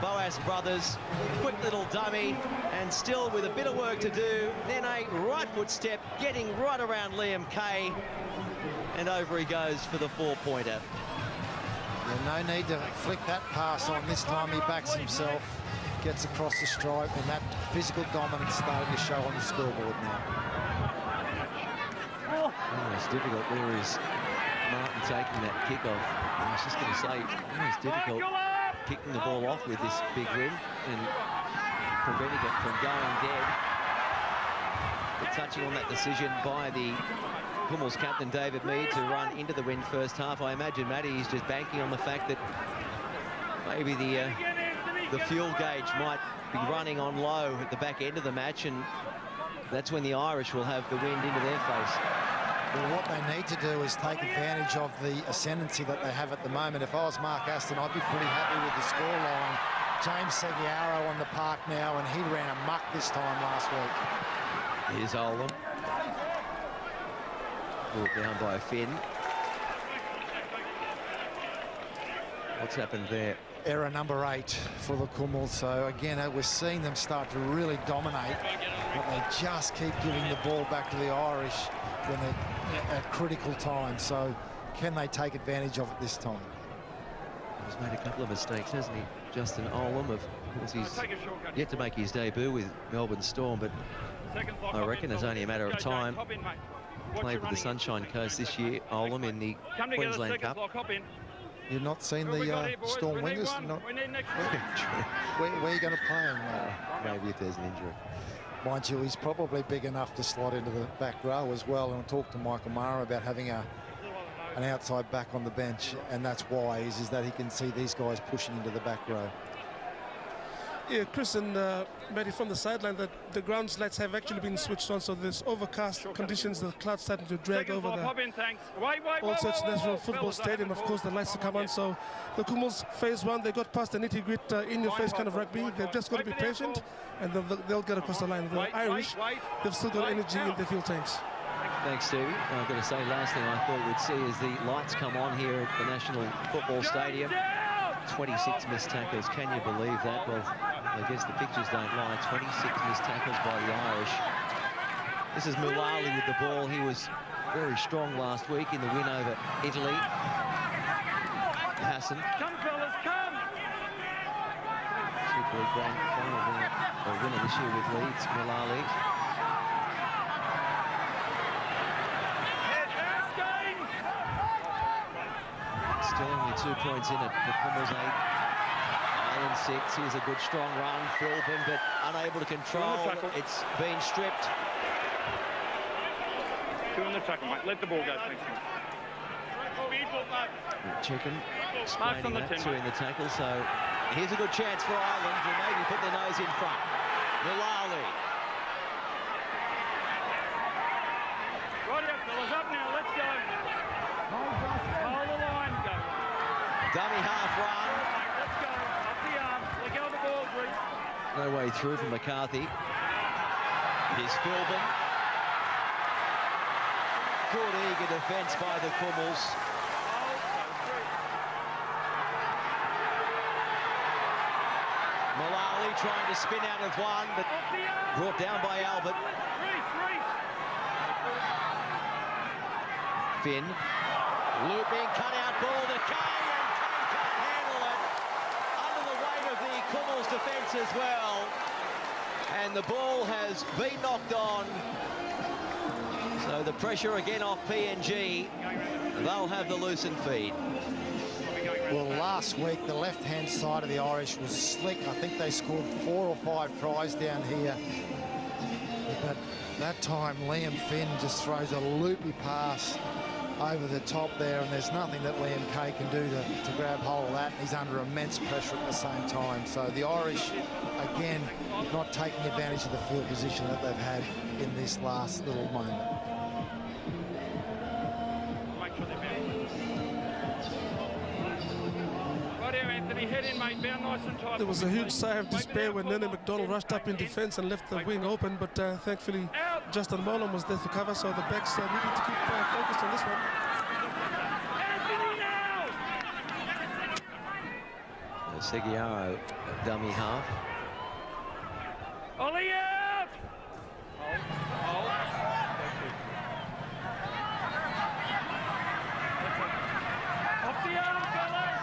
S3: Boas brothers. Quick little dummy, and still with a bit of work to do. Then a right foot step, getting right around Liam Kay. And over he goes for the 4-pointer.
S4: No need to flick that pass on. This time he backs himself, gets across the stripe, and that physical dominance starting to show on the scoreboard now.
S3: Oh, it's difficult. There is Martin taking that kickoff. I was just going to say, it's difficult kicking the ball off with this big win and preventing it from going dead. But touching on that decision by the Kumuls captain David Mead to run into the win first half, I imagine Matty is just banking on the fact that maybe the fuel gauge might be running on low at the back end of the match, and that's when the Irish will have the wind into their face.
S4: Well, what they need to do is take advantage of the ascendancy that they have at the moment. If I was Mark Aston, I'd be pretty happy with the scoreline. James Seguiaro on the park now, and he ran amok this time last week.
S3: Here's Olam. Brought down by Finn. What's happened there?
S4: Error number 8 for the Kumuls. So again, we're seeing them start to really dominate, but they just keep giving the ball back to the Irish when they're at critical times. So can they take advantage of it this time?
S3: He's made a couple of mistakes, hasn't he? Justin Olam, of course, he's yet to make his debut with Melbourne Storm, but I reckon it's only a matter of time. Played with the Sunshine Coast this year, Olam, in the Queensland Cup.
S4: You've not seen the Storm Wingers? Where are you going to play him?
S3: Maybe if there's an injury.
S4: Mind you, he's probably big enough to slot into the back row as well. And I talked to Michael Mara about having an outside back on the bench, and that's why is that he can see these guys pushing into the back row.
S6: Yeah, Chris and Matty, from the sideline, that the ground lights have actually been switched on, so there's overcast conditions, the clouds starting to drag over the All Search National Football Stadium. Of course, the lights to come on, so the Kumuls phase 1, they got past the nitty-gritty in-your-face kind of rugby. They've just got to be patient, and they'll get across the line. The Irish, they've still got energy in their fuel tanks.
S3: Thanks, Stevie. I've got to say, last thing I thought we'd see is the lights come on here at the National Football Stadium. 26 missed tackles. Can you believe that? Well, I guess the pictures don't lie. 26 missed tackles by the Irish. This is Mulali with the ball. He was very strong last week in the win over Italy. Hassan.
S7: Come, fellas, come!
S3: Super League grand final winner this year with Leeds, Mulali. Still only 2 points in it. The Kumuls 8, Ireland 6. Here's a good strong run. Philbin, but unable to control. It's been stripped.
S8: 2 in the tackle, mate. Let the ball go, thanks.
S3: Chicken explaining that, 2 in the tackle. So here's a good chance for Ireland to maybe put their nose in front. Mulali.
S7: Right, fellas, up now, let's go. Hold the line, go.
S3: Dummy half run.
S7: Let's go, up the arm, let go of the ball, Reece.
S3: No way through from McCarthy. Here's Philbin. Good eager defence by the Kumuls. Mulali trying to spin out of one, but brought down by Albert. Finn. Looping, cut-out ball to Kane, and Kane can't handle it. Under the weight of the Kumuls defence as well. And the ball has been knocked on. So the pressure again off PNG. They'll have the loosened feed.
S4: Well, last week, the left-hand side of the Irish was slick. I think they scored 4 or 5 tries down here. But that time, Liam Finn just throws a loopy pass over the top there, and there's nothing that Liam Kay can do to grab hold of that. He's under immense pressure at the same time. So the Irish, again, not taking advantage of the field position that they've had in this last little moment.
S6: There was a huge sigh of despair when Nene McDonald rushed up in defence and left the wing open, but thankfully Justin Molam was there to cover, so the backs needed to keep focused on this one.
S3: Seguiaro, dummy half.
S7: Ollie out! Off the arm, fellas!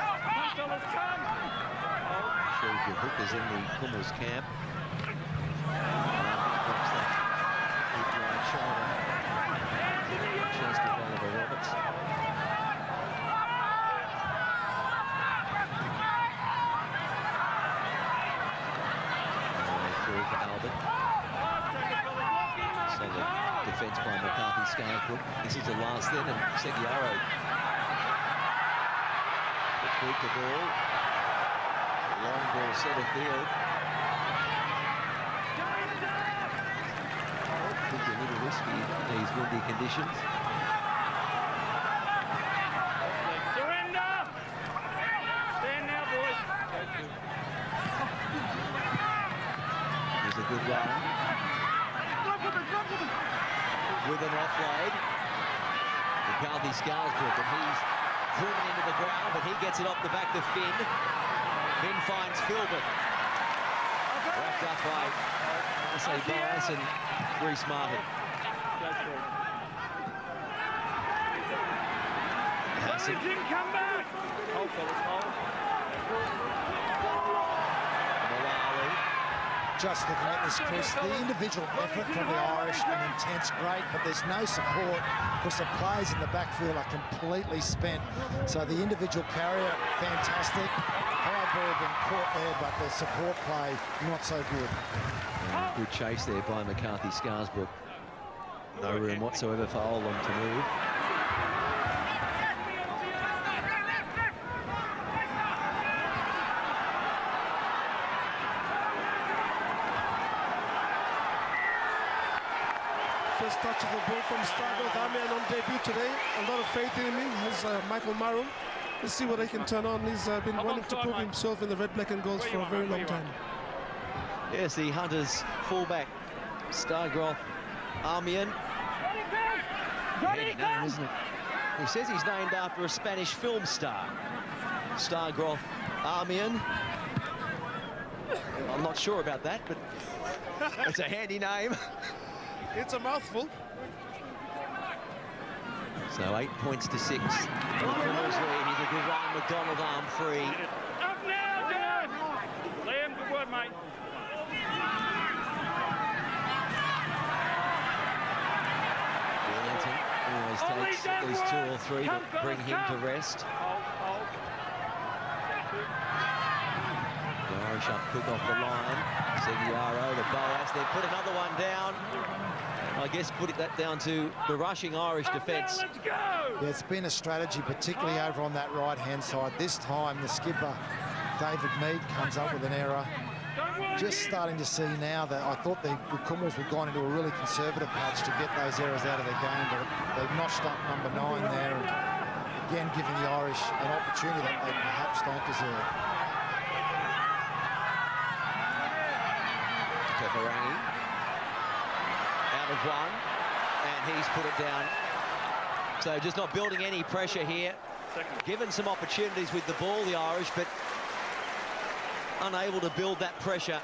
S3: shortage of hookers in the Kummels camp. Deep right shoulder. Chest of Oliver Roberts. Through for Albert. Solid defence by McCarthy Scarecrow. This is the last then, and Seguiaro tweaked the ball. Long ball centre field. Could be a little risky in these windy conditions.
S7: Surrender! Stand now, boys.
S3: There's a good run. With an offload. McCarthy Scarsbrook, and he's driven into the ground, but he gets it off the back to Finn. Finn finds Philbin. Wrapped up by, I say, Boas and Reece Martin. Hassan.
S7: Come back! Hold, fellas, hold.
S3: Malali.
S4: Just looking at this, Chris, the individual effort from the Irish and intense, great, but there's no support because the players in the backfield are completely spent. So the individual carrier, fantastic. High ball been caught there, but the support play, not so good.
S3: Good chase there by McCarthy Scarsbrook. No room whatsoever for Olam to move.
S6: First touch of the ball from Stargrove Armian on debut today. A lot of faith in him. Has Michael Marum. Let's see what he can turn on. He's been wanting to prove himself in the red, black and golds for a very long time.
S3: Yes, the Hunters fullback, Stargrove Armian. Heady name, isn't it? He says he's named after a Spanish film star. Stargrove Armian. I'm not sure about that, but it's a handy name.
S6: It's a mouthful.
S3: So 8 points to 6. Here's a good run. McDonald arm free.
S7: Up now, Dad! Liam, good word, mate.
S3: Wellington always takes at least 2 or 3 to bring him to rest. The Irish up quick off the line. Seguiaro, the Boas, they put another one down. I guess put that down to the rushing Irish defence.
S4: Yeah, it's been a strategy, particularly over on that right-hand side. This time, the skipper, David Mead, comes up with an error. Just starting to see now that I thought the Kummels had gone into a really conservative patch to get those errors out of the game, but they've notched up number 9 there, and again giving the Irish an opportunity that they perhaps don't deserve.
S3: Teferangi out of 1, and he's put it down. So just not building any pressure here. Given some opportunities with the ball, the Irish, but unable to build that pressure.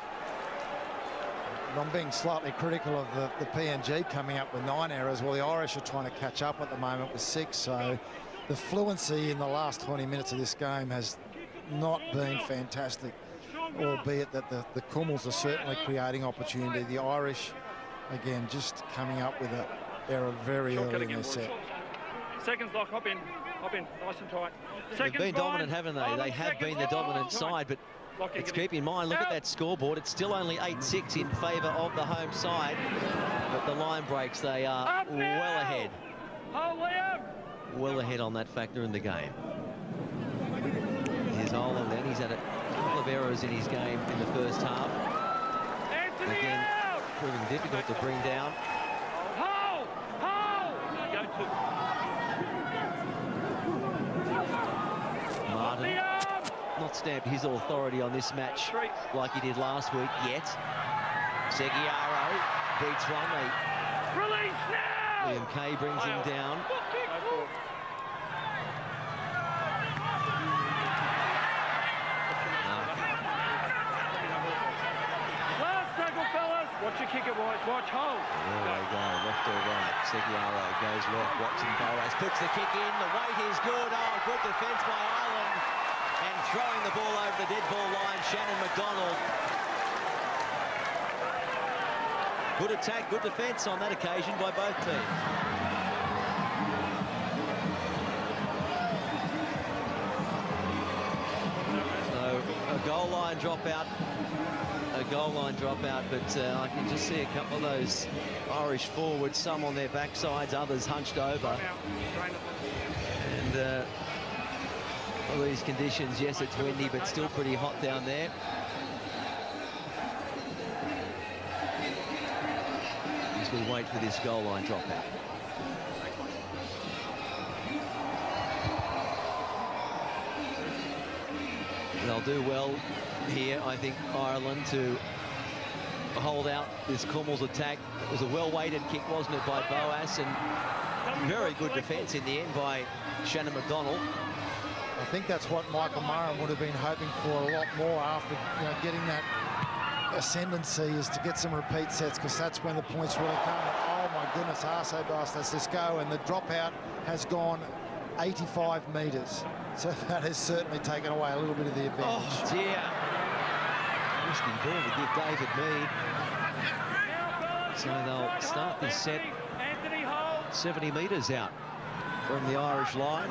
S4: And I'm being slightly critical of the PNG coming up with 9 errors. Well, the Irish are trying to catch up at the moment with 6, so the fluency in the last 20 minutes of this game has not been fantastic, albeit that the Kummels are certainly creating opportunity. The Irish, again, just coming up with an error very early in their set.
S7: Seconds lock, hop in, nice and tight.
S3: They've been dominant, haven't they? They have been the dominant side, but let's keep in mind, look at that scoreboard. It's still only 8-6 in favour of the home side, but the line breaks, they are well ahead. Well ahead on that factor in the game. Here's Olam then. He's had a couple of errors in his game in the first half. Again, proving difficult to bring down. Martin not stamped his authority on this match like he did last week yet. Seguiaro beats one.
S7: Release now!
S3: Liam Kay brings him down.
S7: Last tackle, fellas. Watch your kicker, boys. Watch, hold.
S3: There they go, left or right. Seguiaro goes left. Watson Boas puts the kick in. The weight is good. Oh, good defence by Ireland. And throwing the ball over the dead ball line, Shannon McDonald. Good attack, good defence on that occasion by both teams. So a goal line dropout, but I can just see a couple of those Irish forwards, some on their backsides, others hunched over. And all these conditions, yes, it's windy, but still pretty hot down there. As we wait for this goal line dropout. They'll do well here, I think, Ireland, to hold out this Cummel's attack. It was a well-weighted kick, wasn't it, by Boas, and very good defence in the end by Shannon McDonald.
S4: I think that's what Michael Murray would have been hoping for a lot more after getting that ascendancy, is to get some repeat sets, because that's when the points really come. Oh my goodness, arse bastards, let's go. And the dropout has gone 85 metres. So that has certainly taken away a little bit of the advantage.
S3: Oh dear. Risky ball to give David Mead. So they'll start this set 70 metres out from the Irish line.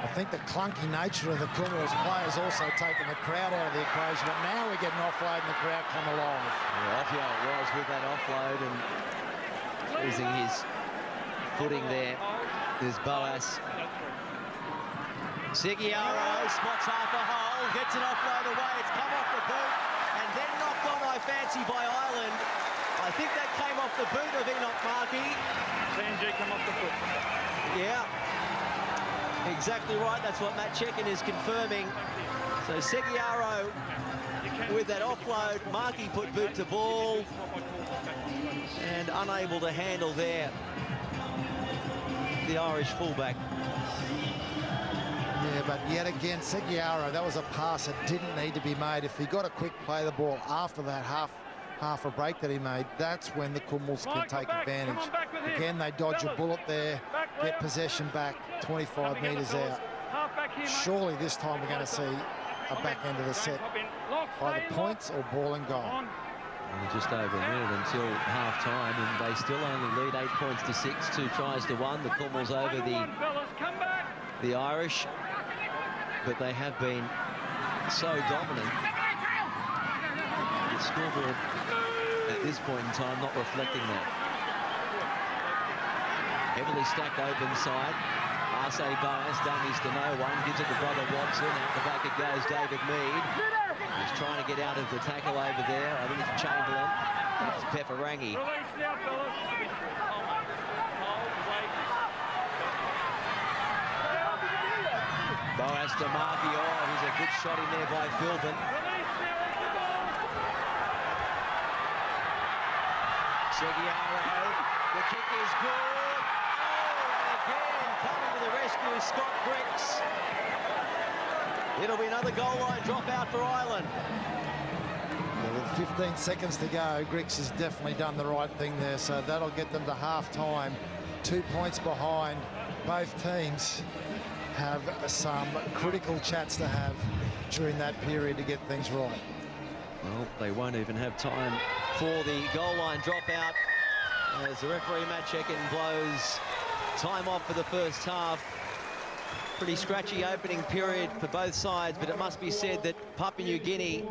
S4: I think the clunky nature of the Cummel's players also taken the crowd out of the equation, but now we're getting offload and the crowd come alive.
S3: Yeah, Offio was with that offload and losing his footing there. There's Boas. Seguiaro spots half a hole, gets an offload away, it's come off the boot and then knocked on, I fancy, by Ireland. I think that came off the boot of Enoch Markey.
S8: CNG come off the foot.
S3: Yeah. Exactly right, that's what Matt Chekin is confirming. So Seguiaro with that offload, Markey put boot to ball and unable to handle there the Irish fullback.
S4: Yeah, but yet again, Seguiaro, that was a pass that didn't need to be made. If he got a quick play the ball after that half a break that he made, that's when the Cummel's can take advantage. Again, they dodge a bullet there, get possession back 25 metres out. Surely this time we're going to see a back end of the set, either points or ball and goal.
S3: And just over a minute until half-time, and they still only lead 8 points to 6, 2 tries to 1. The Cummel's over the Irish, but they have been so dominant. The scoreboard at this point in time not reflecting that. Heavily stacked open side. Arce Boas, dummies to no one, gives it to brother Watson. Out the back it goes, David Mead. He's trying to get out of the tackle over there. I think it's Chamberlain. It's Peperangi. Boas to Markey. Oh, here's a good shot in there by Philbin. Seguiaro, the kick is good. Oh, and again, coming to the rescue, Scott Grix. It'll be another goal line dropout for Ireland.
S4: With 15 seconds to go, Grix has definitely done the right thing there, so that'll get them to half-time. 2 points behind. Both teams have some critical chats to have during that period to get things right.
S3: Well, they won't even have time for the goal line dropout as the referee Matt Chekin blows time off for the first half. Pretty scratchy opening period for both sides, but it must be said that Papua New Guinea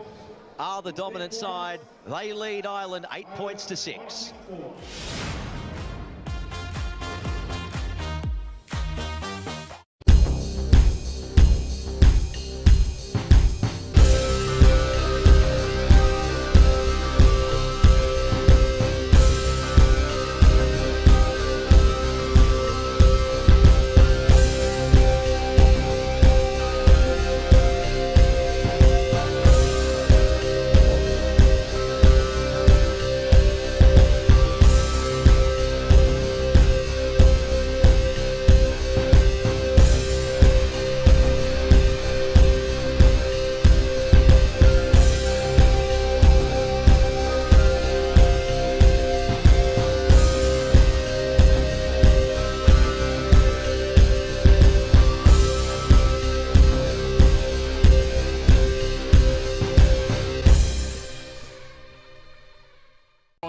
S3: are the dominant side. They lead Ireland 8 points to 6.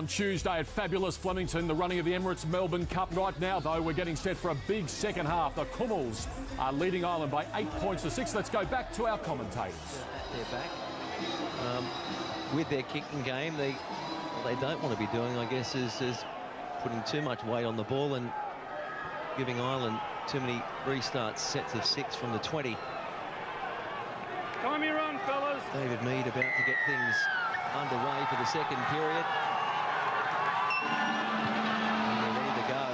S2: on Tuesday at fabulous Flemington, the running of the Emirates Melbourne Cup. Right now, though, we're getting set for a big second half. The Kummels are leading Ireland by 8 points to 6. Let's go back to our commentators.
S3: They're back. With their kicking game, what they don't want to be doing, I guess, is putting too much weight on the ball and giving Ireland too many restarts, sets of 6 from the 20.
S7: Time you run, fellas.
S3: David Mead about to get things underway for the second period. And they're ready to go.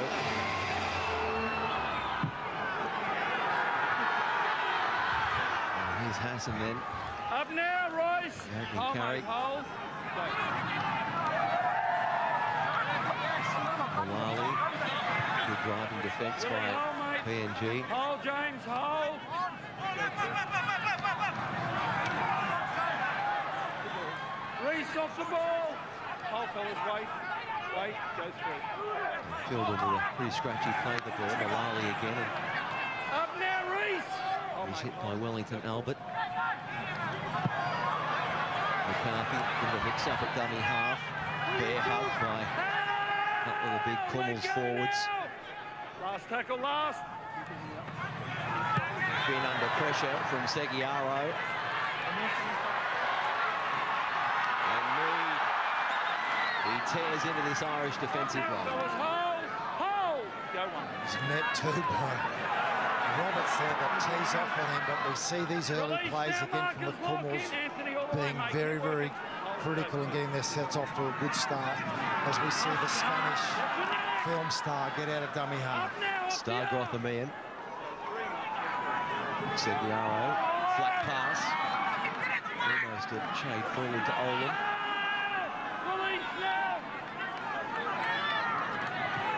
S3: And here's Hassan then.
S7: Up now, Royce.
S3: Hold, carry.
S7: Hold.
S3: Malali. Good driving defence by PNG.
S7: Hold, James, hold. Reese off the ball. Hold, fellas, wait. Wait, go through.
S3: Fielded with a pretty scratchy play the ball. Malali again.
S7: Up now, Reese.
S3: He's hit by Wellington Albert. McCarthy in the mix-up at dummy half. Bear hug by a couple of the big Kummels forwards.
S7: Last tackle, last.
S3: Been under pressure from Seguiaro. And Mead, he tears into this Irish defensive line.
S7: Hold. Go one.
S4: He's met too by Roberts there that tees off on him, but we see these early plays again from the Kummels being very, very critical in getting their sets off to a good start as we see the Spanish film star get out of dummy half.
S3: Star Grothamian. Seguiaro, flat pass. Almost a shade forward to Olin.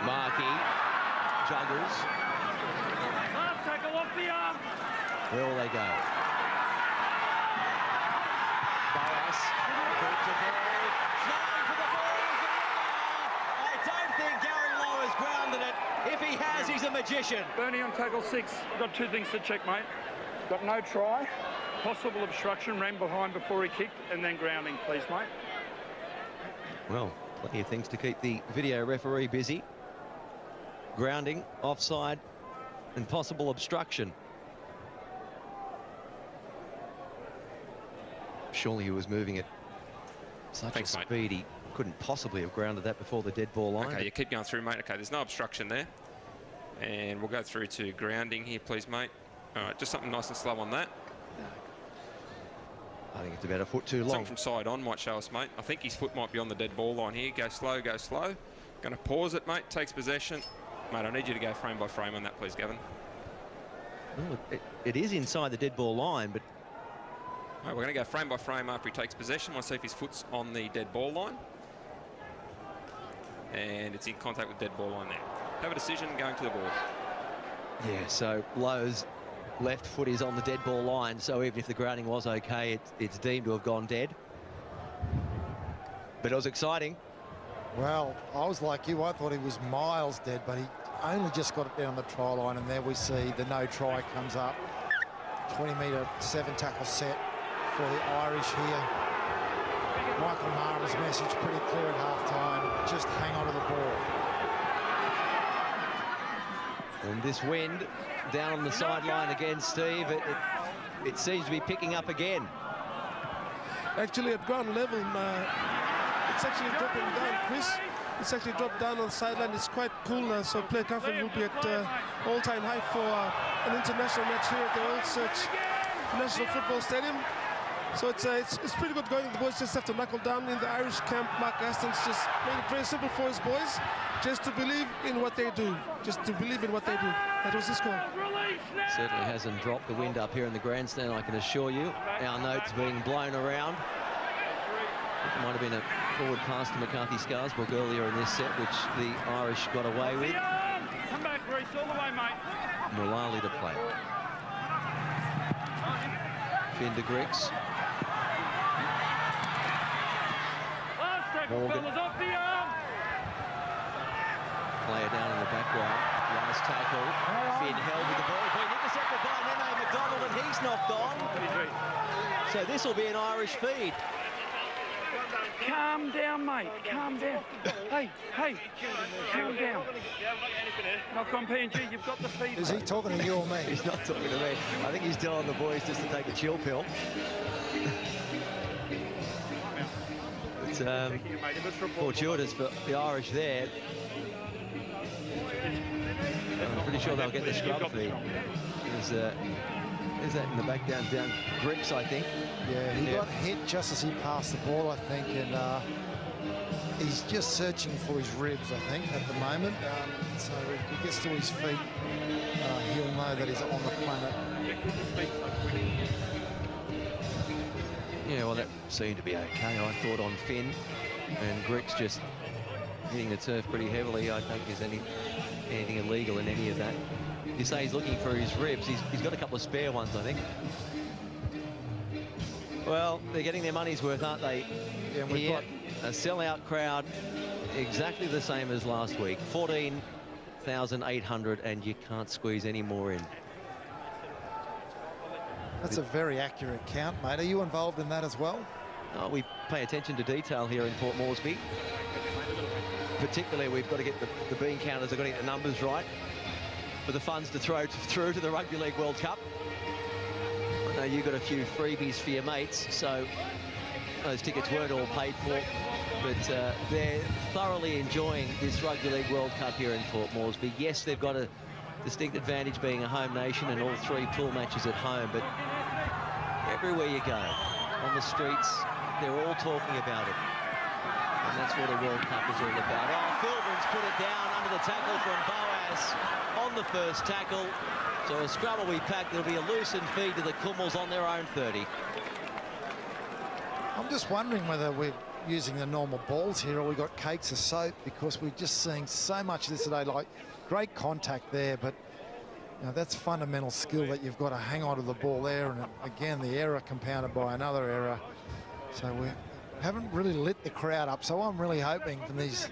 S3: Markey juggles.
S7: Last tackle off the arm.
S3: Where will they go? Barras. Flying for the ball. I don't think Gary Lowe has grounded it. If he has, he's a magician.
S8: Bernie on tackle 6. Got 2 things to check, mate. Got no try, possible obstruction, ran behind before he kicked, and then grounding, please, mate.
S3: Well, plenty of things to keep the video referee busy. Grounding, offside, and possible obstruction. Surely he was moving at such a speed, he couldn't possibly have grounded that before the dead ball line.
S9: Okay, you keep going through, mate. Okay, there's no obstruction there. And we'll go through to grounding here, please, mate. All right, just something nice and slow on that.
S3: I think it's about a foot too long.
S9: Something from side on might show us, mate. I think his foot might be on the dead ball line here. Go slow, go slow. Going to pause it, mate. Takes possession. Mate, I need you to go frame by frame on that, please, Gavin.
S3: Well, it is inside the dead ball line, but...
S9: All right, we're going to go frame by frame after he takes possession. Want to see if his foot's on the dead ball line. And it's in contact with dead ball line there. Have a decision going to the board.
S3: Yeah, so Lowe's left foot is on the dead ball line, so even if the grounding was okay, it's deemed to have gone dead. But it was exciting.
S4: Well, I was like you. I thought he was miles dead, but he only just got it down the try line, and there we see the no try comes up. 20-metre 7-tackle set for the Irish here. Michael Mara's message pretty clear at half-time. Just hang on to the ball.
S3: And this wind down on the sideline again, Steve, it seems to be picking up again.
S6: Actually, at ground level, it's actually dropping down, Chris. It's actually dropped down on the sideline. It's quite cool, so play confidence will be at all-time high for an international match here at the Old Search National Football Stadium. So it's pretty good going. The boys just have to knuckle down in the Irish camp. Mark Aston's just made it very simple for his boys, just to believe in what they do. Just to believe in what they do. That was his call.
S3: Certainly hasn't dropped the wind up here in the grandstand, I can assure you. Our notes being blown around. It might have been a forward pass to McCarthy Scarsbrook earlier in this set, which the Irish got away with.
S7: Come back, Reese, all the way, mate.
S3: Mullally to play. Finn de Grix.
S7: Last tackle,
S3: Morgan.
S7: fellas, off the arm.
S3: Player down in the back row. Last tackle. Finn held with the ball. Being intercepted by Nene McDonald, and he's knocked on. So this will be an Irish feed.
S8: Calm down, mate. Calm down. Hey, calm down. Knock on PNG, you've got the feed.
S4: Is he talking to you or me?
S3: He's not talking to me. I think he's telling the boys just to take a chill pill. It's fortuitous for the Irish there. I'm pretty sure they'll get the scrub feed. There's that in the back down Grix, I think.
S4: Yeah, he got hit just as he passed the ball, I think, and he's just searching for his ribs, I think, at the moment. So if he gets to his feet, he'll know that he's on the planet.
S3: Yeah, well, that seemed to be okay, I thought, on Finn. And Grix just hitting the turf pretty heavily. I don't think there's anything illegal in any of that. You say he's looking for his ribs. He's got a couple of spare ones, I think. Well, they're getting their money's worth, aren't they?
S4: Yeah, and we've got
S3: a sellout crowd, exactly the same as last week. 14,800, and you can't squeeze any more in.
S4: That's a very accurate count, mate. Are you involved in that as well?
S3: Oh, we pay attention to detail here in Port Moresby. Particularly, we've got to get the bean counters, they've got to get the numbers right for the funds to throw through to the Rugby League World Cup. I know you got a few freebies for your mates, so those tickets weren't all paid for, but they're thoroughly enjoying this Rugby League World Cup here in Port Moresby. Yes, they've got a distinct advantage being a home nation and all 3 pool matches at home, but everywhere you go, on the streets, they're all talking about it. And that's what a World Cup is all about. Oh, Philbin's put it down under the tackle from Boas on the first tackle. So a scrum will be packed. There'll be a loosened feed to the Kummels on their own 30.
S4: I'm just wondering whether we're using the normal balls here or we got cakes of soap, because we're just seeing so much of this today. Like, great contact there, but you know, that's fundamental skill that you've got to hang on to the ball there. And again, the error compounded by another error. So we haven't really lit the crowd up. So I'm really hoping for these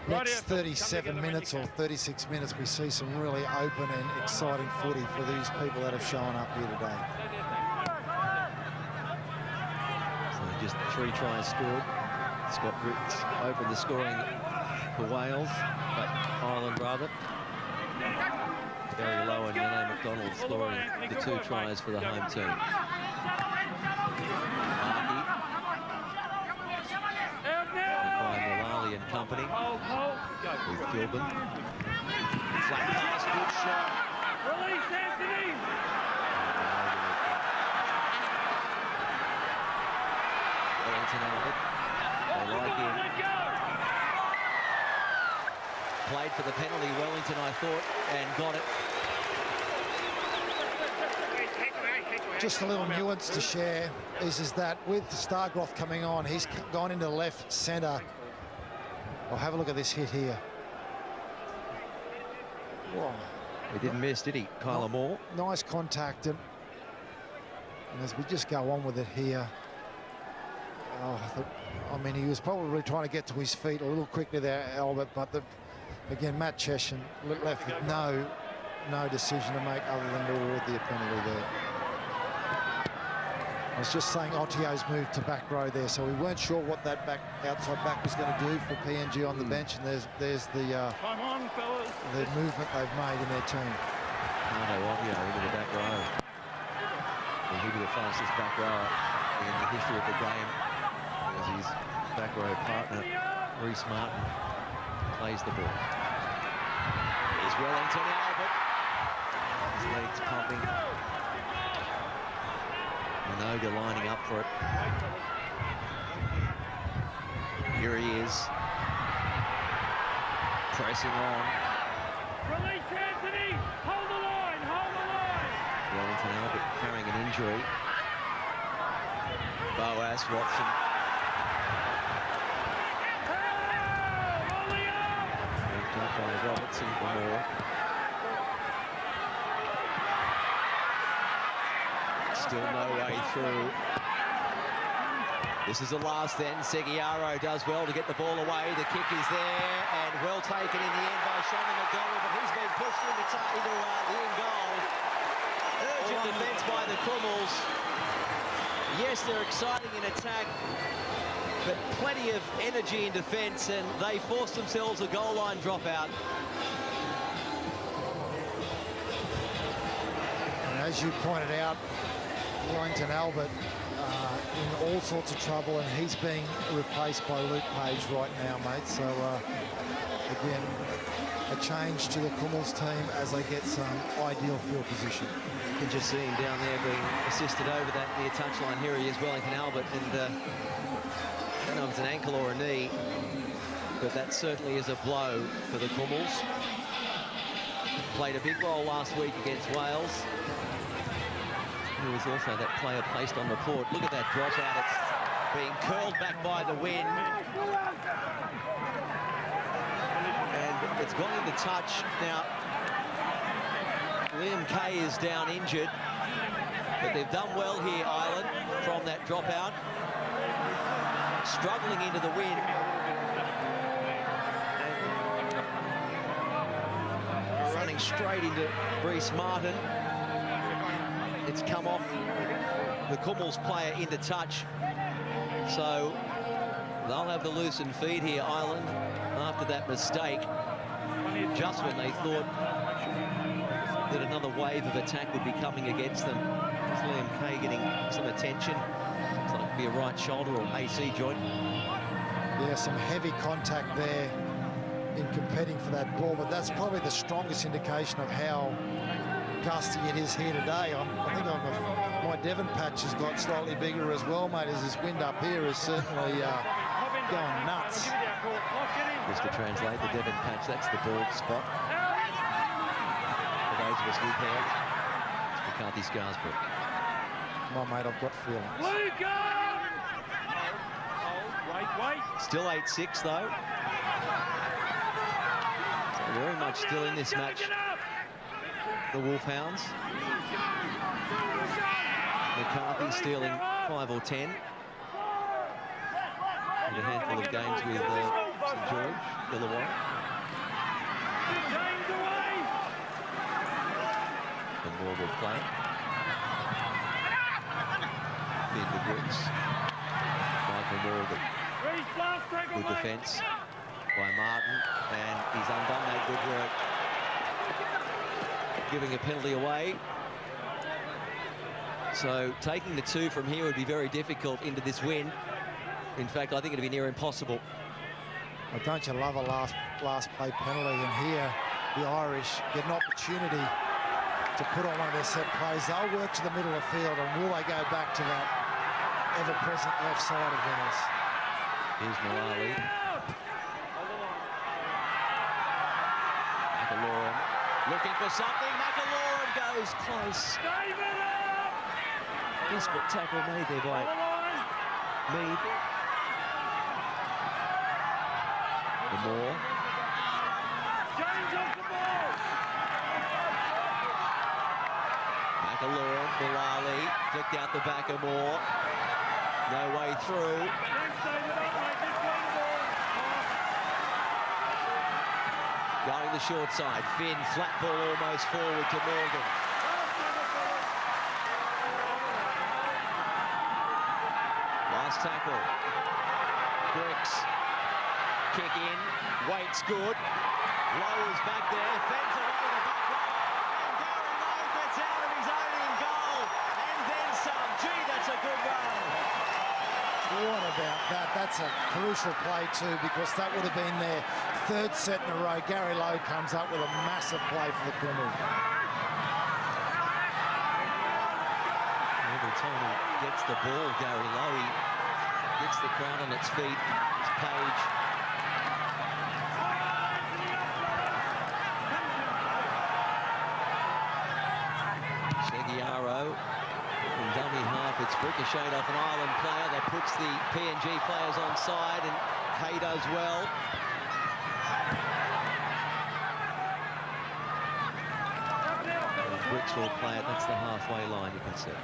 S4: next 37 minutes or 36 minutes, we see some really open and exciting footy for these people that have shown up here today.
S3: So just 3 tries scored. Scott Brits opened the scoring for Wales, but Ireland rather. Gary Lowe and Renee McDonald scoring the 2 tries for the home team. And company with Philbin. Flat pass, good shot.
S7: Release Anthony!
S3: Wellington Albert. They like him. Played for the penalty, Wellington, I thought, and got it.
S4: Just a little nuance to share is that with Stargroth coming on, he's gone into left centre. Well, have a look at this hit here. Whoa.
S3: He didn't miss, did he, Kyler Moore?
S4: Nice contact. And as we just go on with it here, I mean, he was probably trying to get to his feet a little quickly there, Albert, but again, Matt Cheshin left with no decision to make other than to award the penalty there. I was just saying Ottio's moved to back row there, so we weren't sure what that outside back was going to do for PNG on the bench, and there's the movement they've made in their team.
S3: Ottio into the back row. And he'll be the fastest back row in the history of the game, as his back row partner, Reece Martin, plays the ball. Here's Wellington Albert. His legs pumping. Minoga lining up for it. Here he is. Pressing on.
S7: Release Anthony! Hold the line! Hold the line!
S3: Wellington Albert carrying an injury. Boas, Watson. Picked up by Robertson for Moore. Still no way through. This is the last then. Seguiaro does well to get the ball away. The kick is there and well taken in the end by Shannon McDonald, but he's been pushed into the in goal. Urgent defence by the Kummels. Yes, they're exciting in attack, but plenty of energy in defence, and they forced themselves a goal line dropout.
S4: And as you pointed out, Warrington Albert in all sorts of trouble, and he's being replaced by Luke Page right now, mate. So again, a change to the Kummels team as they get some ideal field position.
S3: You can just see him down there being assisted over that near touchline. Here he is, Wellington Albert, and I don't know if it's an ankle or a knee, but that certainly is a blow for the Kummels. Played a big role last week against Wales. There was also that player placed on report. Look at that dropout. It's being curled back by the wind. And it's gone into touch. Now, Liam Kay is down injured, but they've done well here, Ireland, from that dropout. Struggling into the wind. And running straight into Brees Martin. It's come off the Kummels player into touch. So they'll have the loosened feet here, Ireland, after that mistake. Just when they thought that another wave of attack would be coming against them. It's Liam Kay getting some attention. Looks like it'd be a right shoulder or AC joint.
S4: Yeah, some heavy contact there in competing for that ball, but that's probably the strongest indication of how gusty it is here today. I think my Devon patch has got slightly bigger as well, mate, as this wind up here is certainly going nuts.
S3: Just to translate, the Devon patch, that's the bald spot. For those of us with hair, it's McCarthy Scarsbrook.
S4: Come on, mate, I've got feelings.
S7: Wait.
S3: Still 8-6, though. So very much still in this match. The Wolfhounds. McCarthy stealing 5 or 10. And a handful of games with St George, Illawarra. And Moore will play. Finn the Brits. Michael Morgan. Good defence by Martin, and he's undone that good work. Giving a penalty away. So taking the 2 from here would be very difficult into this win. In fact, I think it'd be near impossible.
S4: Well, don't you love a last play penalty? And here, the Irish get an opportunity to put on one of their set plays. They'll work to the middle of the field, and will they go back to that ever-present left side of theirs?
S3: Here's Mullally. McAlorum looking for something. McAlorum goes close. Desperate tackle made there by Mead. The Moore. McAlorum, Mullally, flicked out the back of Moore. No way through. Going the short side. Finn, flat ball almost forward to Morgan. Last tackle. Bricks. Kick in. Waits good. Lowers back there. Fends away the back row. And Gary Lowe gets out of his own in goal. And then some. Gee, that's a good run.
S4: What about that? That's a crucial play too, because that would have been their 3rd set in a row. Gary Lowe comes up with a massive play for the Kummels.
S3: Every time he gets the ball, Gary Lowe, he gets the crowd on its feet. It's Page. Seguiaro. From dummy half, it's ricocheted off an Ireland player that puts the PNG players on side, and Kay does well. And Bricks will play it. That's the halfway line, you can see.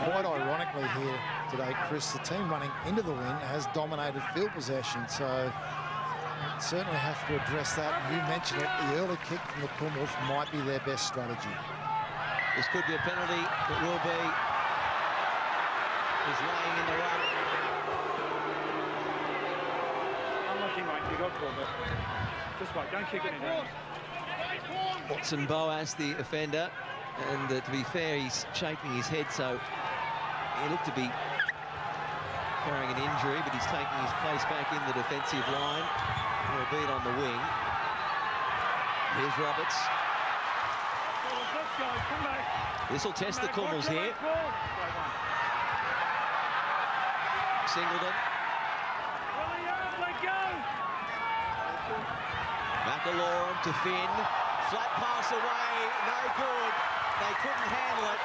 S4: Quite ironically here today, Chris, the team running into the win has dominated field possession, so certainly have to address that. You mentioned it, the early kick from the Kummels might be their best strategy.
S3: This could be a penalty. It will be. He's laying in the ruck.
S8: Unlucky, mate. You got called it. Just wait. Don't kick it in there.
S3: Watson Boas, the offender. And to be fair, he's shaking his head, so he looked to be carrying an injury, but he's taking his place back in the defensive line, albeit on the wing. Here's Roberts.
S8: Let's go. Come back.
S3: This will test the Kummels here. Singleton.
S8: Let go.
S3: McIlorum to Finn. Flat pass away. No good. They couldn't handle it.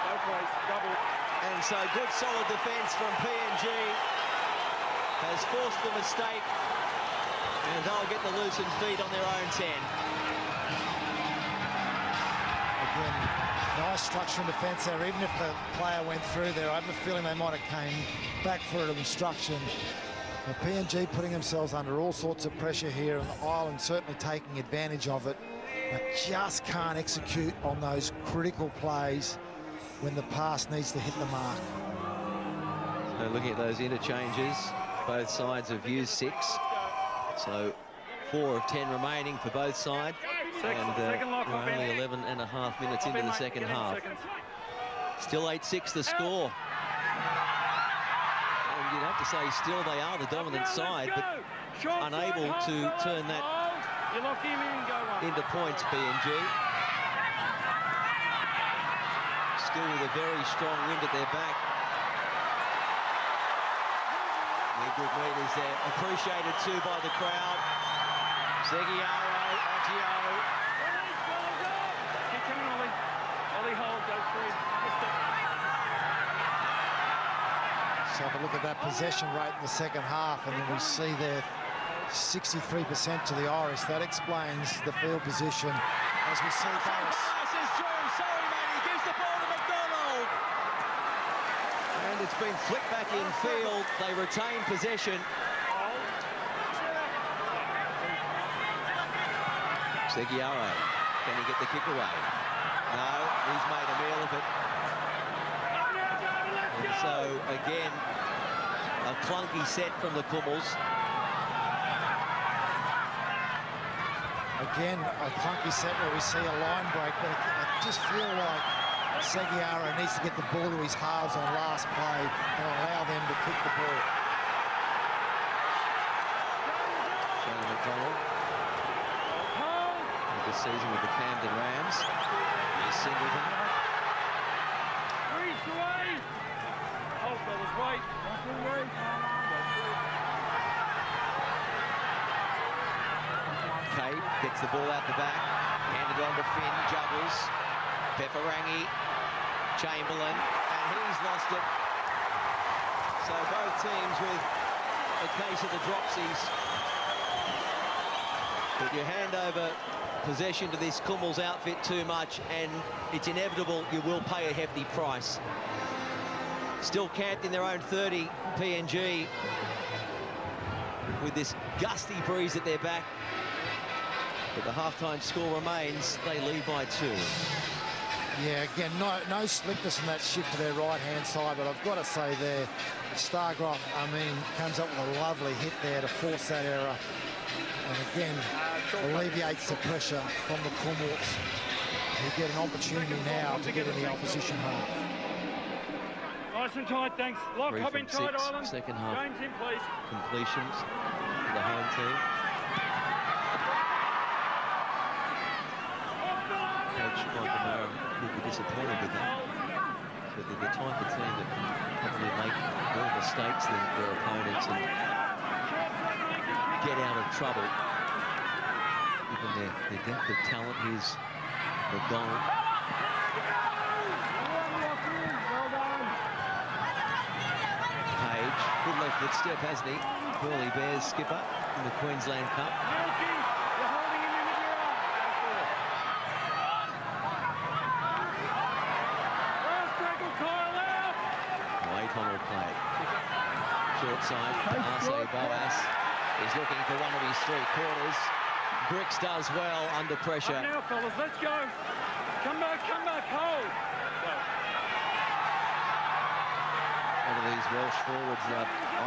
S8: No place. Double.
S3: And so good solid defence from PNG has forced the mistake, and they'll get the loosened feet on their own 10.
S4: Again, nice structure and defence there. Even if the player went through there, I have a feeling they might have came back for an obstruction. The PNG putting themselves under all sorts of pressure here, and Ireland certainly taking advantage of it, but just can't execute on those critical plays when the pass needs to hit the mark.
S3: So looking at those interchanges, both sides have used 6. So 4 of 10 remaining for both sides. And we're only 11.5 minutes into the second half. Still 8-6 the score. And you'd have to say still they are the dominant side, but unable to turn that into points, PNG. Still with a very strong wind at their back. They're good meters there. Appreciated too by the crowd. Seguiaro, Oggio.
S8: Keep coming, Ollie. Ollie, hold, go through.
S4: So have a look at that possession rate in the second half, and then we see there 63% to the Irish. That explains the field position as we see Harris.
S3: And it's been flicked back in field. They retain possession. Seguiaro, can he get the kick away? No, he's made a meal of it. And so, again, a clunky set from the Kummels.
S4: Again, a clunky set where we see a line break, but I just feel like Seguiaro needs to get the ball to his halves on last play and allow them to kick the ball.
S3: Shane McDonald. This season with the Camden Rams. Here's Singleton.
S8: Reach away. Oh, fellas, wait.
S3: Kate gets the ball out the back. Handed on to Finn. Juggles. Peperangi. Chamberlain. And he's lost it. So both teams with a case of the dropsies. But you hand over possession to this Kummels outfit too much, and it's inevitable you will pay a hefty price. Still camped in their own 30, PNG, with this gusty breeze at their back. But the halftime score remains, they lead by 2.
S4: Yeah, again, no slickness in that shift to their right-hand side, but I've got to say there, Stargroff, comes up with a lovely hit there to force that error. And again, alleviates the pressure from the Kummels, who get an opportunity now to get in the opposition half.
S8: Nice and tight, thanks. Lock, hop in tight, Ireland.
S3: Second half
S8: James in, please.
S3: completions for the home team. Coach Michael Marum would be disappointed with that. But they're the type of team that probably make more mistakes than their opponents and get out of trouble. Even their depth of talent. Here's McDonald. Page, good left foot step, hasn't he? Burley Bears skipper in the Queensland Cup. Wait on will play. Short side, Arce Boas is looking for one of his 3 quarters. Bricks does well under pressure.
S8: Up now, fellas, let's go. Come
S7: come back, hold.
S3: One of these Welsh forwards,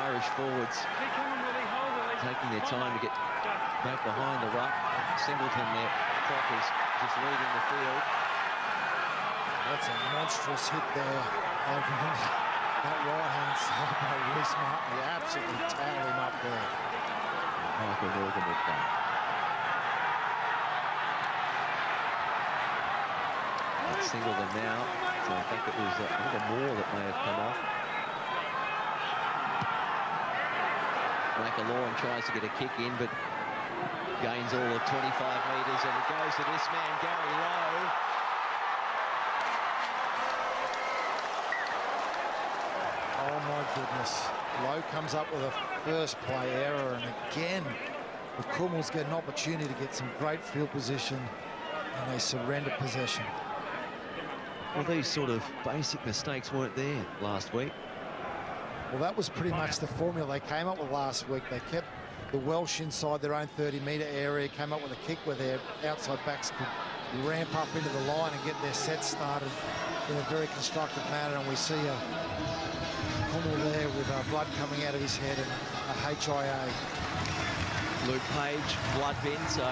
S3: Irish forwards,
S7: Keep coming, Willie, hold, Willie.
S3: taking their time to get back behind the ruck. Singleton there, Croc is just leading the field.
S4: That's a monstrous hit there over that right-hand side by Reece Martin. He absolutely towed him up there.
S3: Michael Morgan with that. That's Singleton now. So I think it was a Moore that may have come off. McAlorum tries to get a kick in, but gains all of 25 metres, and it goes to this man, Gary Lowe.
S4: Oh my goodness. Lowe comes up with a first play error, and again, the Kumuls get an opportunity to get some great field position, and they surrender possession.
S3: Well, these sort of basic mistakes weren't there last week.
S4: Well, that was pretty much the formula they came up with last week. They kept the Welsh inside their own 30-metre area, came up with a kick where their outside backs could ramp up into the line and get their set started in a very constructive manner. And we see a Kumul there with blood coming out of his head and a HIA.
S3: Luke Page, blood bin, so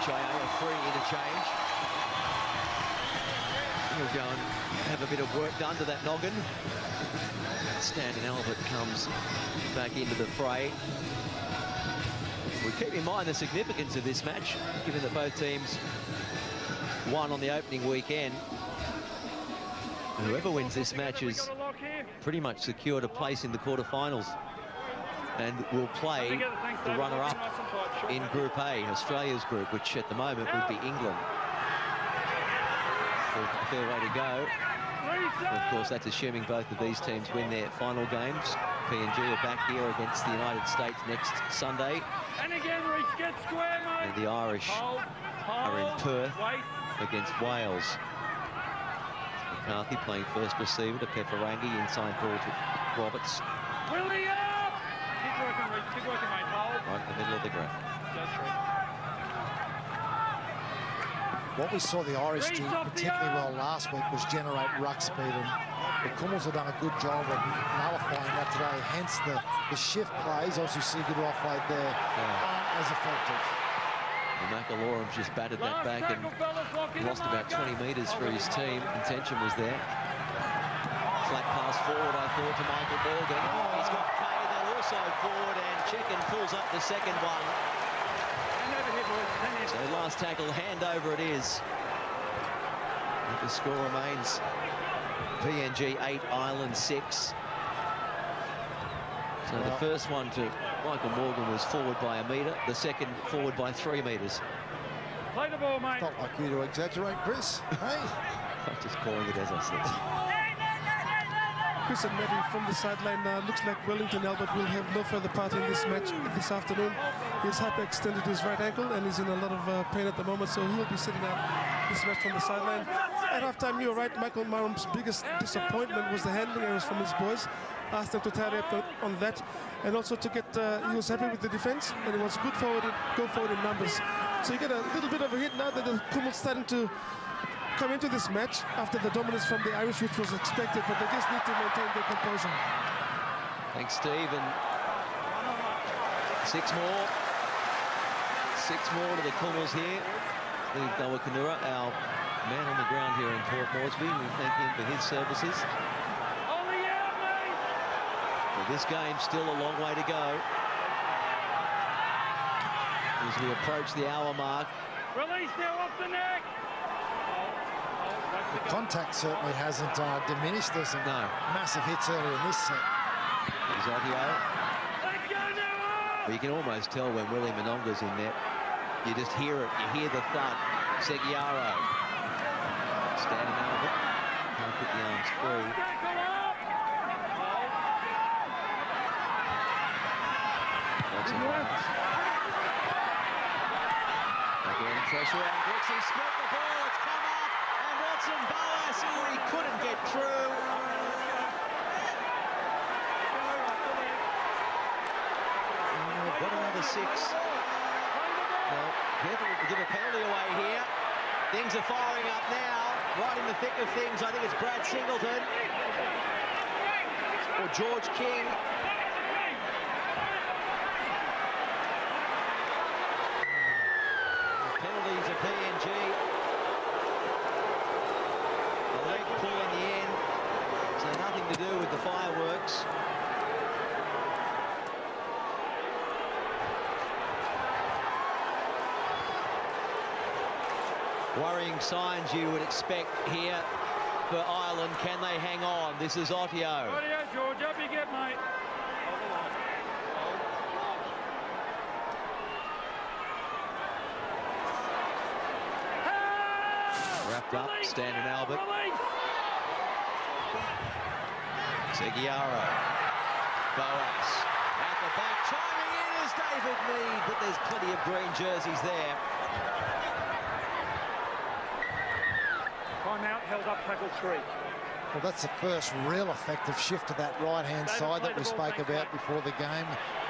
S3: HIA a free interchange. He'll go and have a bit of work done to that noggin. Stanton Albert comes back into the fray. We keep in mind the significance of this match, given that both teams won on the opening weekend. Whoever wins this match is pretty much secured a place in the quarterfinals and will play the runner-up in Group A, Australia's group, which at the moment would be England. So a fair way to go. And of course, that's assuming both of these teams win their final games. PNG are back here against the United States next Sunday.
S7: And again, Reece, get square, mate.
S3: And the Irish are in Perth against Wales. McCarthy playing first receiver to Peferangi, inside ball to Roberts.
S7: Willie up! Keep working, Reece. Keep working, mate. Hold.
S3: Right in the middle of the ground.
S7: That's right.
S4: What we saw the Irish do particularly well last week was generate ruck speed, and the Kumuls have done a good job of nullifying that today. Hence the shift plays, also see good offload there, aren't as effective.
S3: And McAlorum just batted that back and lost about 20 metres for his team. Intention was there. Flat pass forward, I thought, to Michael Morgan. He's got Kay then also forward, and Chicken pulls up the second one. So last tackle, handover it is. And the score remains PNG 8, Ireland 6. So the first one to Michael Morgan was forward by a metre, the second forward by 3 metres.
S7: Play the ball, mate.
S4: Not like you to exaggerate, Chris. Hey.
S3: I'm just calling it as I said.
S6: Chris and Matty from the sideline. Looks like Wellington Albert will have no further part in this match this afternoon. He's hyperextended his right ankle and he's in a lot of pain at the moment, so he'll be sitting out this match from the sideline. At halftime, you're right, Michael Marum's biggest disappointment was the handling errors from his boys. Asked them to tidy up on that, and also to get, he was happy with the defense, and he was good forward, go forward in numbers. So you get a little bit of a hit now that the Kumuls starting to come into this match after the dominance from the Irish, which was expected, but they just need to maintain their composure.
S3: Thanks, Steve. And 6 more. 6 more to the Kumuls here. Steve Dawakanura, our man on the ground here in Port Moresby. We thank him for his services. Well, this game's still a long way to go as we approach the hour mark.
S7: Release now off the neck.
S4: The contact certainly hasn't diminished. There's some massive hits earlier in this set.
S3: There's Odio. Well, you can almost tell when Willie Mononga's in there. You just hear it. You hear the thud. Seguiaro. Standing Albert. Can't put the arms free. Again, pressure on Brooks. He split the ball. It's come up. And Watson Boas, he couldn't get through. Got another 6. Well, careful to give a penalty away here. Things are firing up now, right in the thick of things. I think it's Brad Singleton or George King. Penalties of PNG. A leg pull in the end, so nothing to do with the fireworks. Worrying signs you would expect here for Ireland. Can they hang on? This is Ottio.
S8: Ottio, George, up you get, mate.
S3: Wrapped up, Standard Albert. Seguiaro. Boas. At the back, chiming in is David Mead, but there's plenty of green jerseys there.
S8: Time out, held up, tackle 3.
S4: Well, that's the first real effective shift to that right-hand side that we spoke about before the game.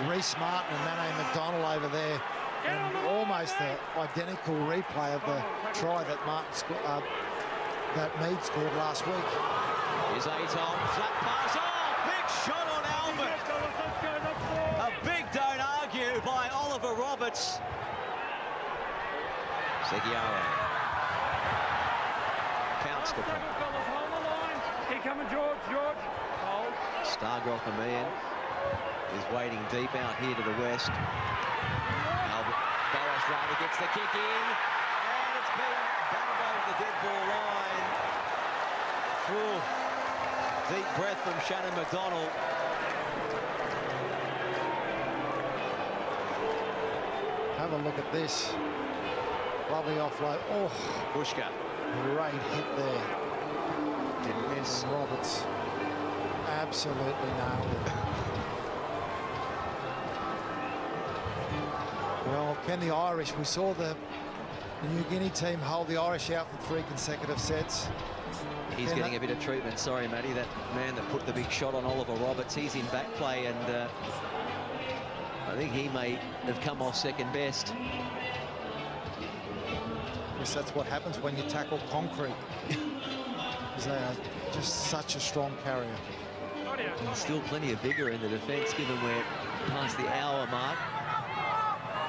S4: Reece Martin and Nane McDonald over there. And almost the identical replay of the try that that Mead scored last week.
S3: Here's Aton, flat pass. Oh, big shot on Albert. A big don't argue by Oliver Roberts. Seguiaro. Counts the point.
S8: Hold the line. Keep coming, George. Hold.
S3: Stargroth Amian is waiting deep out here to the west. Albert Boas Ryder gets the kick in, and it's been batted over the dead ball line. Ooh. Deep breath from Shannon McDonald.
S4: Have a look at this. Lovely offload. Oh,
S3: Bushka.
S4: Great hit there.
S3: Didn't miss.
S4: Roberts absolutely nailed it. Well, can the Irish, we saw the New Guinea team hold the Irish out for 3 consecutive sets.
S3: He's getting a bit of treatment. Sorry, Matty, that man that put the big shot on Oliver Roberts, he's in back play, and I think he may have come off second best.
S4: Yes, that's what happens when you tackle concrete. They are just such a strong carrier.
S3: And still plenty of vigour in the defence, given we're past the hour mark.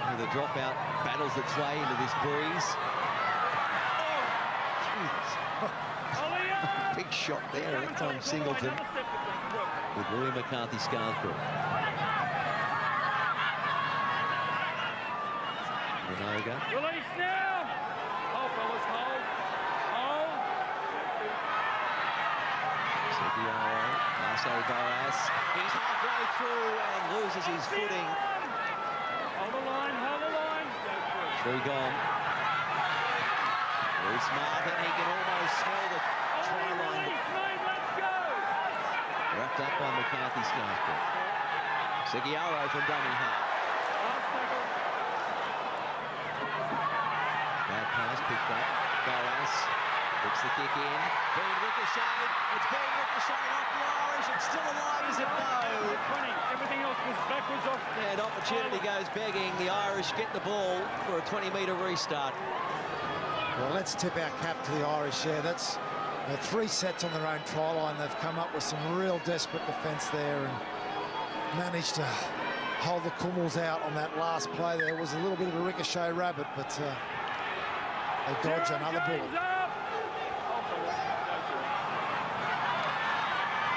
S3: And the dropout battles its way into this breeze. Oh, big shot there, that time Singleton with Louis McCarthy-Scarsbrook. Minoga.
S8: Release now. Hold, fellas, hold.
S3: Seguiaro, Marcel Boas. He's halfway through and loses his footing.
S8: Hold the line.
S3: 3 gone. Reece Martin, he can almost smell the try line.
S8: Let's go.
S3: Wrapped up by McCarthy-Scarsbrook. Seguiaro from dummy half. Bad pass picked up. Boas puts the kick in. Being ricocheted. It's being ricocheted off the Irish. It's still alive, is it? No.
S8: 20. Everything else was backwards off.
S3: Yeah, an opportunity goes begging. The Irish get the ball for a 20-metre restart.
S4: Well, let's tip our cap to the Irish there. That's 3 sets on their own try line. They've come up with some real desperate defence there and managed to hold the Kummels out on that last play. There was a little bit of a ricochet rabbit, but they dodge another bullet.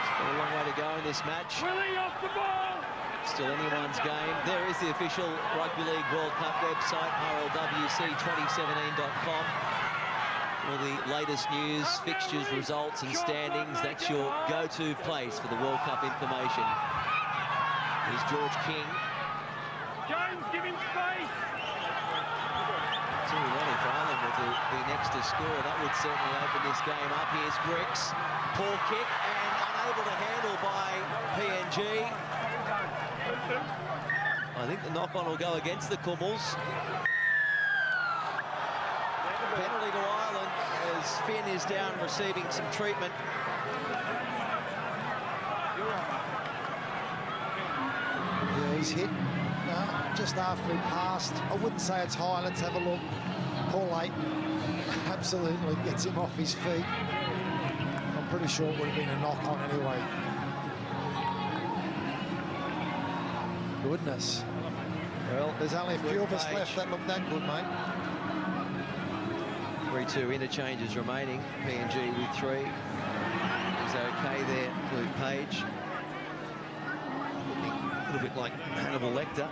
S3: Still a long way to go in this match.
S8: Willie off the ball.
S3: Still anyone's game. There is the official Rugby League World Cup website, rlwc2017.com. All the latest news, fixtures, results and standings. That's your go-to place for the World Cup information. Here's George King.
S8: Jones, give him space.
S3: That's all we want if Ireland were to be next to score. That would certainly open this game up. Here's Grix. Poor kick and unable to handle by PNG. I think the knock-on will go against the Kummels. Penalty to Ireland as Finn is down receiving some treatment.
S4: Yeah, he's hit just after he passed. I wouldn't say it's high. Let's have a look. Paul Leighton absolutely gets him off his feet. I'm pretty sure it would have been a knock-on anyway. Goodness. Well, there's only a few of us left that look that good, mate.
S3: 3-2 interchanges remaining. PNG with 3. He's okay there, Luke Page. Looking a little bit like Hannibal Lecter.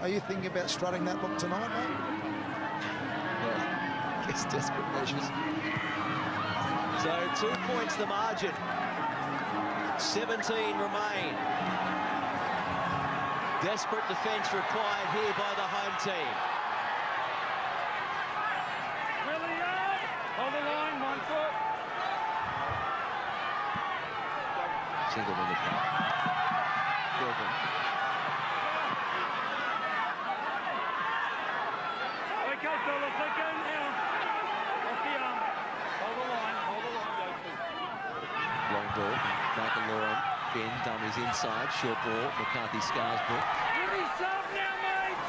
S4: Are you thinking about strutting that look tonight, mate?
S3: Well, I guess desperate measures. So 2 points the margin. 17 remain. Desperate defence required here by the home team.
S8: Really up. Hold the line, 1 foot.
S3: Single in the play. Gilbert.
S8: Okay, fellas, let go now. Off the arm. Hold the line, hold the line.
S3: Long ball. McIlaurin. Finn, dummies inside. Short ball. McCarthy Scarsbrook.
S8: Really soft now, mate.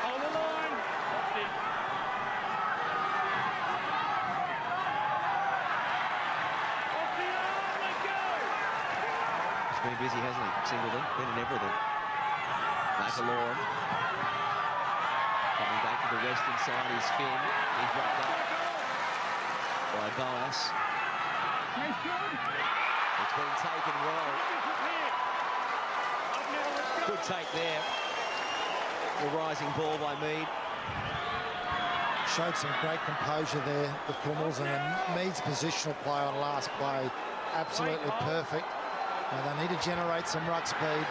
S8: Hold the line. That's it. Off the arm, let go.
S3: He's been busy, hasn't he? Singleton. Been in everything. McIlaurin. Coming back to the western side is Finn. He's wrapped up by Boas. It's been taken well. Good take there. The rising ball by Mead.
S4: Showed some great composure there, the Pummels, and Mead's positional play on last play, absolutely perfect. Now they need to generate some ruck speed and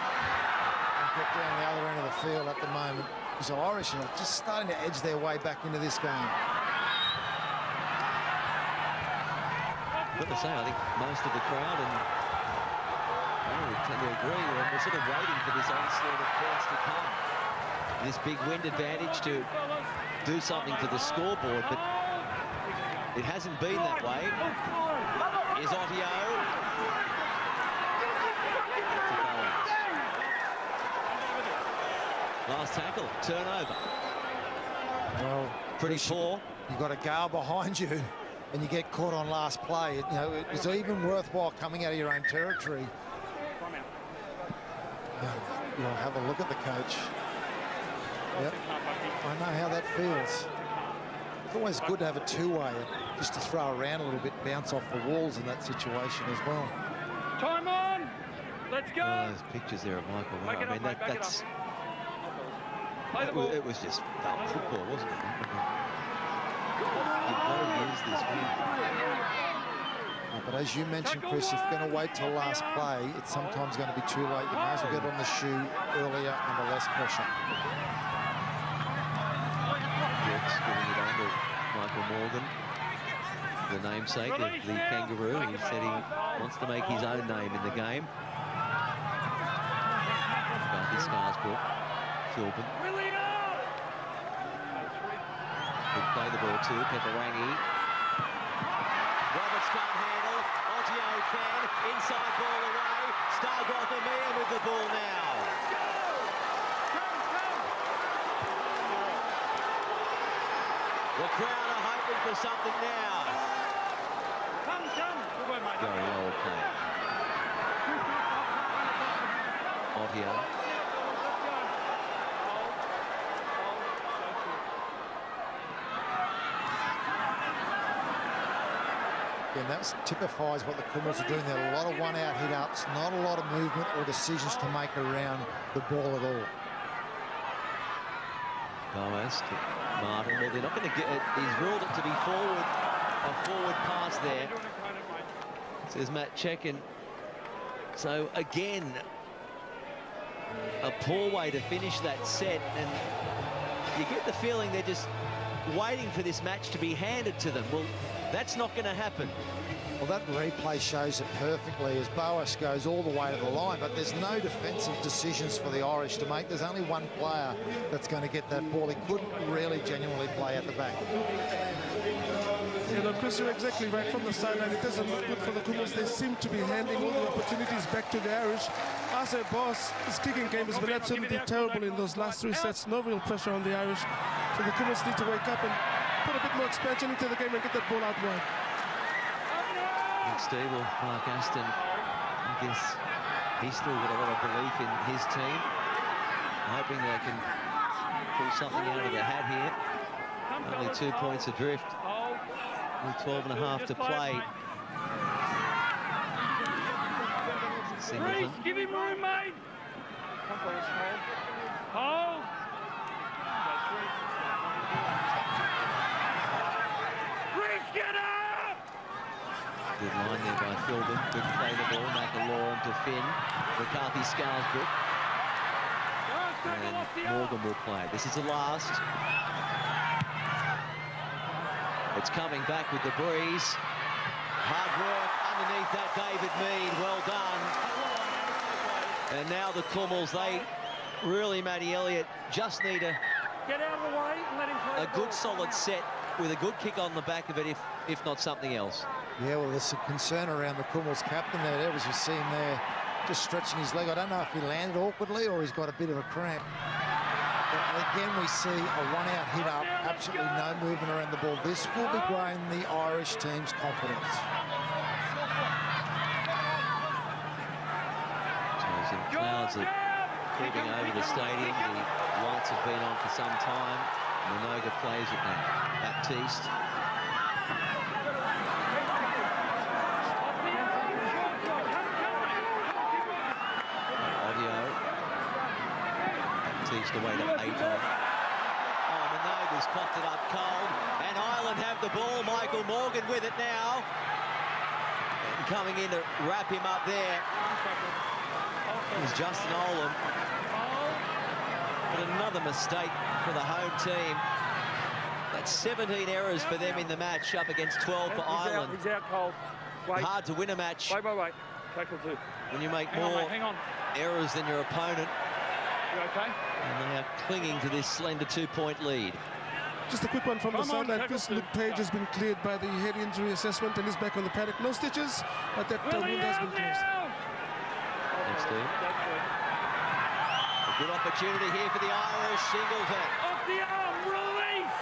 S4: get down the other end of the field at the moment. So Irish are just starting to edge their way back into this game.
S3: I've got to say, I think most of the crowd, and I would tend to agree, we're sort of waiting for this onslaught of points to come. This big wind advantage to do something to the scoreboard, but it hasn't been that way. Here's Ottio. Last tackle, turnover.
S4: Well,
S3: pretty poor.
S4: You've got a guard behind you and you get caught on last play. You know, it's even worthwhile coming out of your own territory. You know, have a look at the coach. Yep, I know how that feels. It's always good to have a two-way, just to throw around a little bit, bounce off the walls in that situation as well.
S8: Time on. Let's go.
S3: Oh, those pictures there of Michael Rowe. I mean, that's... It was just football, wasn't it? You've got to use this win.
S4: Yeah, but as you mentioned, Chris, if you're going to wait till last play, it's sometimes going to be too late. You might as well get on the shoe earlier under less pressure.
S3: Brooks giving it on to Michael Morgan, the namesake of the Kangaroo. He said he wants to make his own name in the game. Barty Scarsbrook, Philbin. Could play the ball too, Peperangi. Roberts can't handle, Ottio can, inside ball away, Stargroth Amir with the ball now. The crowd are hoping for something now. Very well played. Ottio.
S4: And that typifies what the Pummels are doing. There are a lot of one-out hit-ups, not a lot of movement or decisions to make around the ball at all.
S3: Boas to Martin. Well, they're not going to get it. He's ruled it to be forward. A forward pass there. Says Matt Chekin. So again, a poor way to finish that set, and you get the feeling they're just waiting for this match to be handed to them. Well, that's not going to happen.
S4: Well, that replay shows it perfectly as Boas goes all the way to the line, but there's no defensive decisions for the Irish to make. There's only one player that's going to get that ball. He couldn't really genuinely play at the back.
S6: You know, Chris, you're exactly right. From the sideline, it doesn't look good for the Pummels. They seem to be handing all the opportunities back to the Irish. As a boss, his kicking game has been absolutely terrible in those last 3 sets. No real pressure on the Irish. So the Pummels need to wake up and put a bit more expansion into the game and get that ball out wide.
S3: Nick Steve or Mark Aston, I guess he's still got a lot of belief in his team, hoping they can pull something out of the hat here. Only 2 points adrift, with 12.5 to play. Singleton.
S7: Give him room, mate. Hold. Reese, get up!
S3: Good line there by Philbin. Good play the ball. McAlorum to Finn. McCarthy Scarsbrook. And Morgan will play. This is the last. It's coming back with the breeze. Hard work underneath that David Mead. Well done. And now the Kummels, they really, Matty Elliott, just need
S7: Get out of the way and let him play
S3: a good solid set with a good kick on the back of it, if not something else.
S4: Yeah, well, there's some concern around the Kummels captain there. As you see him there, just stretching his leg. I don't know if he landed awkwardly or he's got a bit of a cramp. But again, we see a one-out hit up, absolutely no movement around the ball. This will be growing the Irish team's confidence.
S3: So some clouds are creeping over the stadium. The lights have been on for some time. Minoga plays at the Baptiste. Baptiste away to Aton. Oh, Minoga's coughed it up cold. And Ireland have the ball. Michael Morgan with it now. And coming in to wrap him up there is Justin Olam. But another mistake for the home team. That's 17 errors for them in the match, up against 12 for Ireland.
S8: He's out cold. Wait.
S3: Hard to win a match
S8: Wait. Tackle 2.
S3: when you make
S8: Hang
S3: more
S8: on, mate, hang on.
S3: errors than your opponent.
S8: You okay?
S3: And they are clinging to this slender 2-point lead.
S6: Just a quick one from the sideline. Chris Luke Page has been cleared by the head injury assessment and is back on the paddock. No stitches, but that wound has been closed.
S3: Thanks, Steve. A good opportunity here for the Irish. Singleton.
S7: Off the arm, release!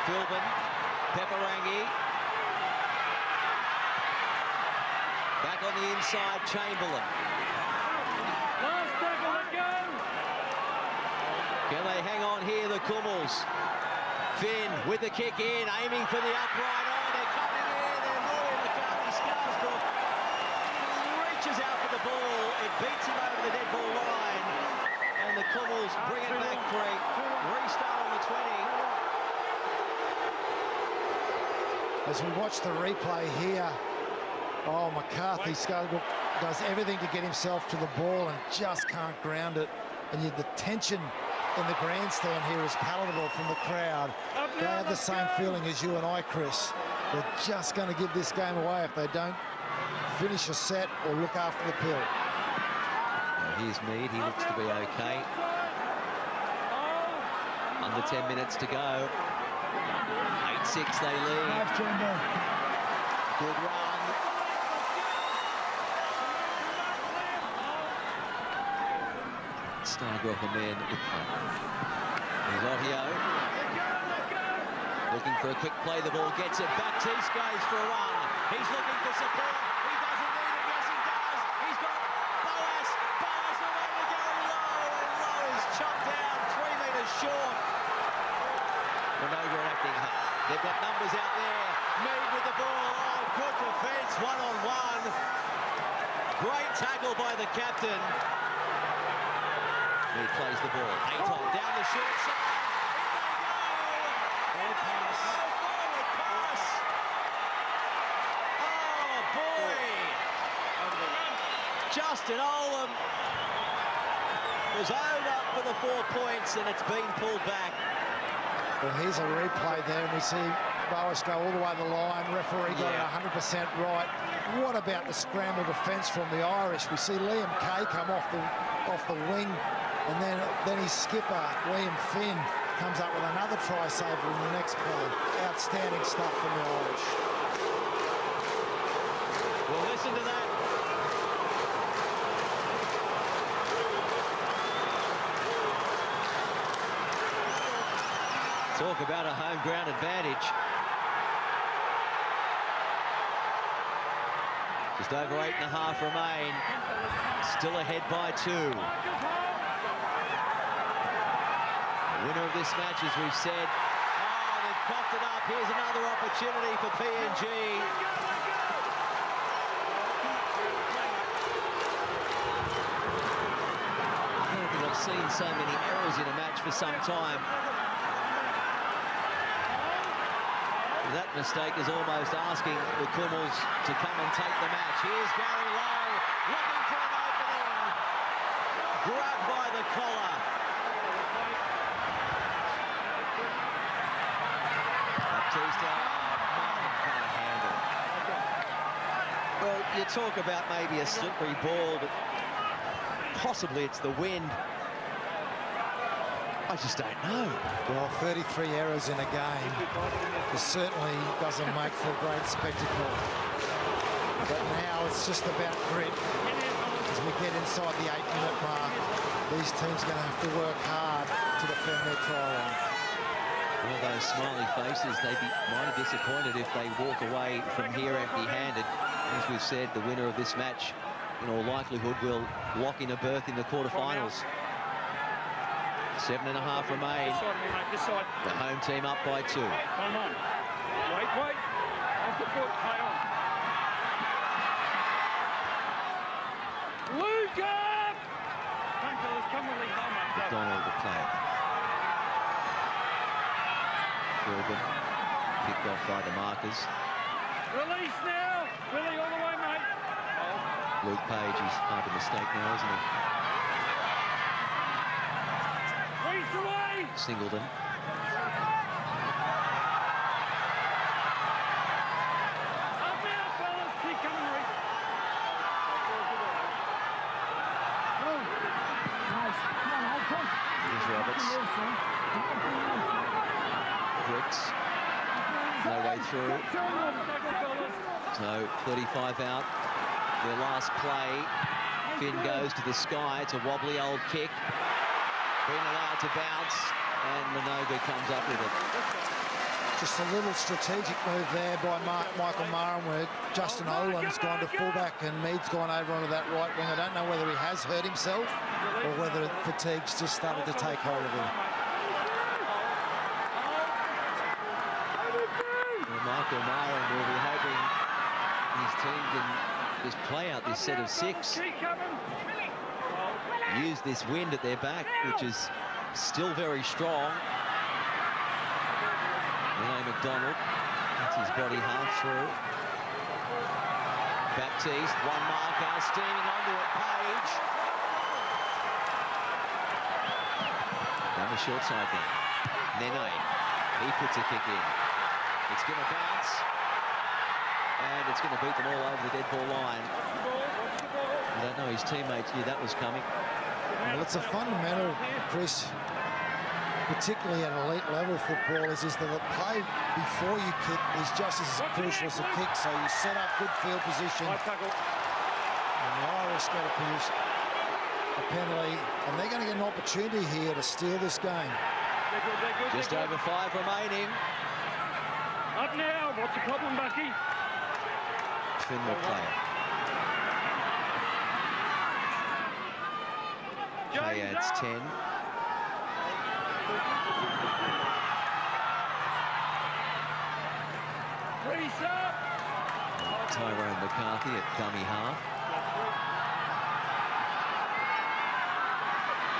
S3: Philbin. Peperangi. Back on the inside, Chamberlain.
S7: Last tackle, let go!
S3: Can they hang on here, the Kummels? Finn with the kick in, aiming for the upright. Oh, they're coming in. They're moving. McCarthy Scarsbrook reaches out for the ball. It beats him over the dead ball line. And the Kummels bring it back for a restart on the 20.
S4: As we watch the replay here, oh, McCarthy Scarsbrook does everything to get himself to the ball and just can't ground it. And yet the tension in the grandstand here is palatable from the crowd. They have the same feeling as you and I, Chris. They're just going to give this game away if they don't finish a set or look after the pill.
S3: Now here's Mead. He looks to be okay. Under 10 minutes to go. 8-6 they lead. Good run. Stargrove a man with play. Here's Ottio. Looking for a quick play. The ball gets it. Baptiste goes for a run. He's looking for support. He doesn't need it. Yes, he does. He's got Boas. Boas the way to go low. And low is chopped down 3 metres short. Minoga acting hard. They've got numbers out there. Mead with the ball. Oh, good defence. One-on-one. Great tackle by the captain. He plays the ball. Aton down the short side. In they go. Forward pass. Oh, boy. Justin Olam was over for the 4 points, and it's been pulled back.
S4: Well, here's a replay there, and we see Boas go all the way to the line. Referee got it 100% right. What about the scramble defence from the Irish? We see Liam Kay come off the wing, and then his skipper, Liam Finn, comes up with another try saver in the next play. Outstanding stuff from the Irish.
S3: Well, listen to that. Talk about a home ground advantage. Just over 8.5 remain. Still ahead by 2. The winner of this match, as we've said, they've coughed it up. Here's another opportunity for PNG. I don't think I've seen so many errors in a match for some time. That mistake is almost asking the Kummels to come and take the match. Here's Gary Lowe looking for an opening. Grabbed by the collar. Baptista, Martin can't handle. Well, you talk about maybe a slippery ball, but possibly it's the wind. I just don't know.
S4: Well, 33 errors in a game. It certainly doesn't make for a great spectacle. But now it's just about grit. As we get inside the 8-minute mark, these teams are going to have to work hard to defend their try line.
S3: All those smiley faces, they'd be mighty disappointed if they walk away from here empty-handed. As we've said, the winner of this match, in all likelihood, will lock in a berth in the quarterfinals. 7.5 remain.
S8: This side, mate, this side.
S3: The home team up by 2.
S8: Come on. Wait. Off the foot. Play on. Luca! Come, fellas. Come release home, mate. Go.
S3: McDonald the player. Philbin picked off by the markers.
S8: Release now. Billy, all the way, mate. Oh.
S3: Luke Page is under mistake now, isn't he?
S8: Away.
S3: Singleton.
S8: Up now, fellas. Keep coming, Reece.
S3: Here's Roberts. Bricks. No way through. So 35 out. Their last play. Finn goes to the sky. It's a wobbly old kick. Being allowed to bounce, and Minogue comes up with it.
S4: Just a little strategic move there by Michael Maran, where Justin Olam's gone to fullback and Mead's gone over onto that right wing. I don't know whether he has hurt himself or whether fatigue's just started to take hold of him.
S3: Well, Michael Maran will be hoping his team can just play out this set of 6. Use this wind at their back, which is still very strong. Rene McDonald, that's his body half through. Baptiste, one marker, steaming onto it, Page. Down the short side then. Nene, he puts a kick in. It's going to bounce, and it's going to beat them all over the dead ball line. I don't know, his teammates knew that was coming.
S4: Well, it's a fundamental, Chris, particularly at elite level football, is that the play before you kick is just as crucial as the kick. So you set up good field position, and the Irish get a penalty, and they're going to get an opportunity here to steal this game.
S3: Just over 5 remaining.
S8: Up now. What's the problem, Bucky?
S3: Finn will play it. Play adds 10. Tyrone McCarthy at dummy half.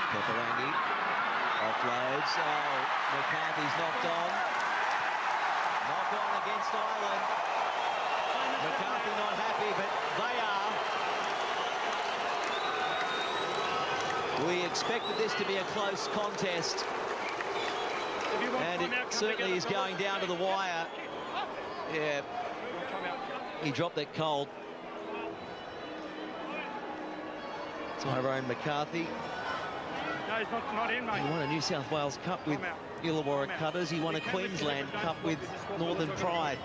S3: Peperangi offloads. Oh, McCarthy's knocked on. Knock on against Ireland. McCarthy not happy, but they are. We expected this to be a close contest, and it certainly is going down to the wire. Yeah, he dropped that cold. Tyrone McCarthy.
S8: No, he's not in, mate.
S3: He won a New South Wales Cup with Illawarra Cutters. He won a Queensland Cup with Northern Pride.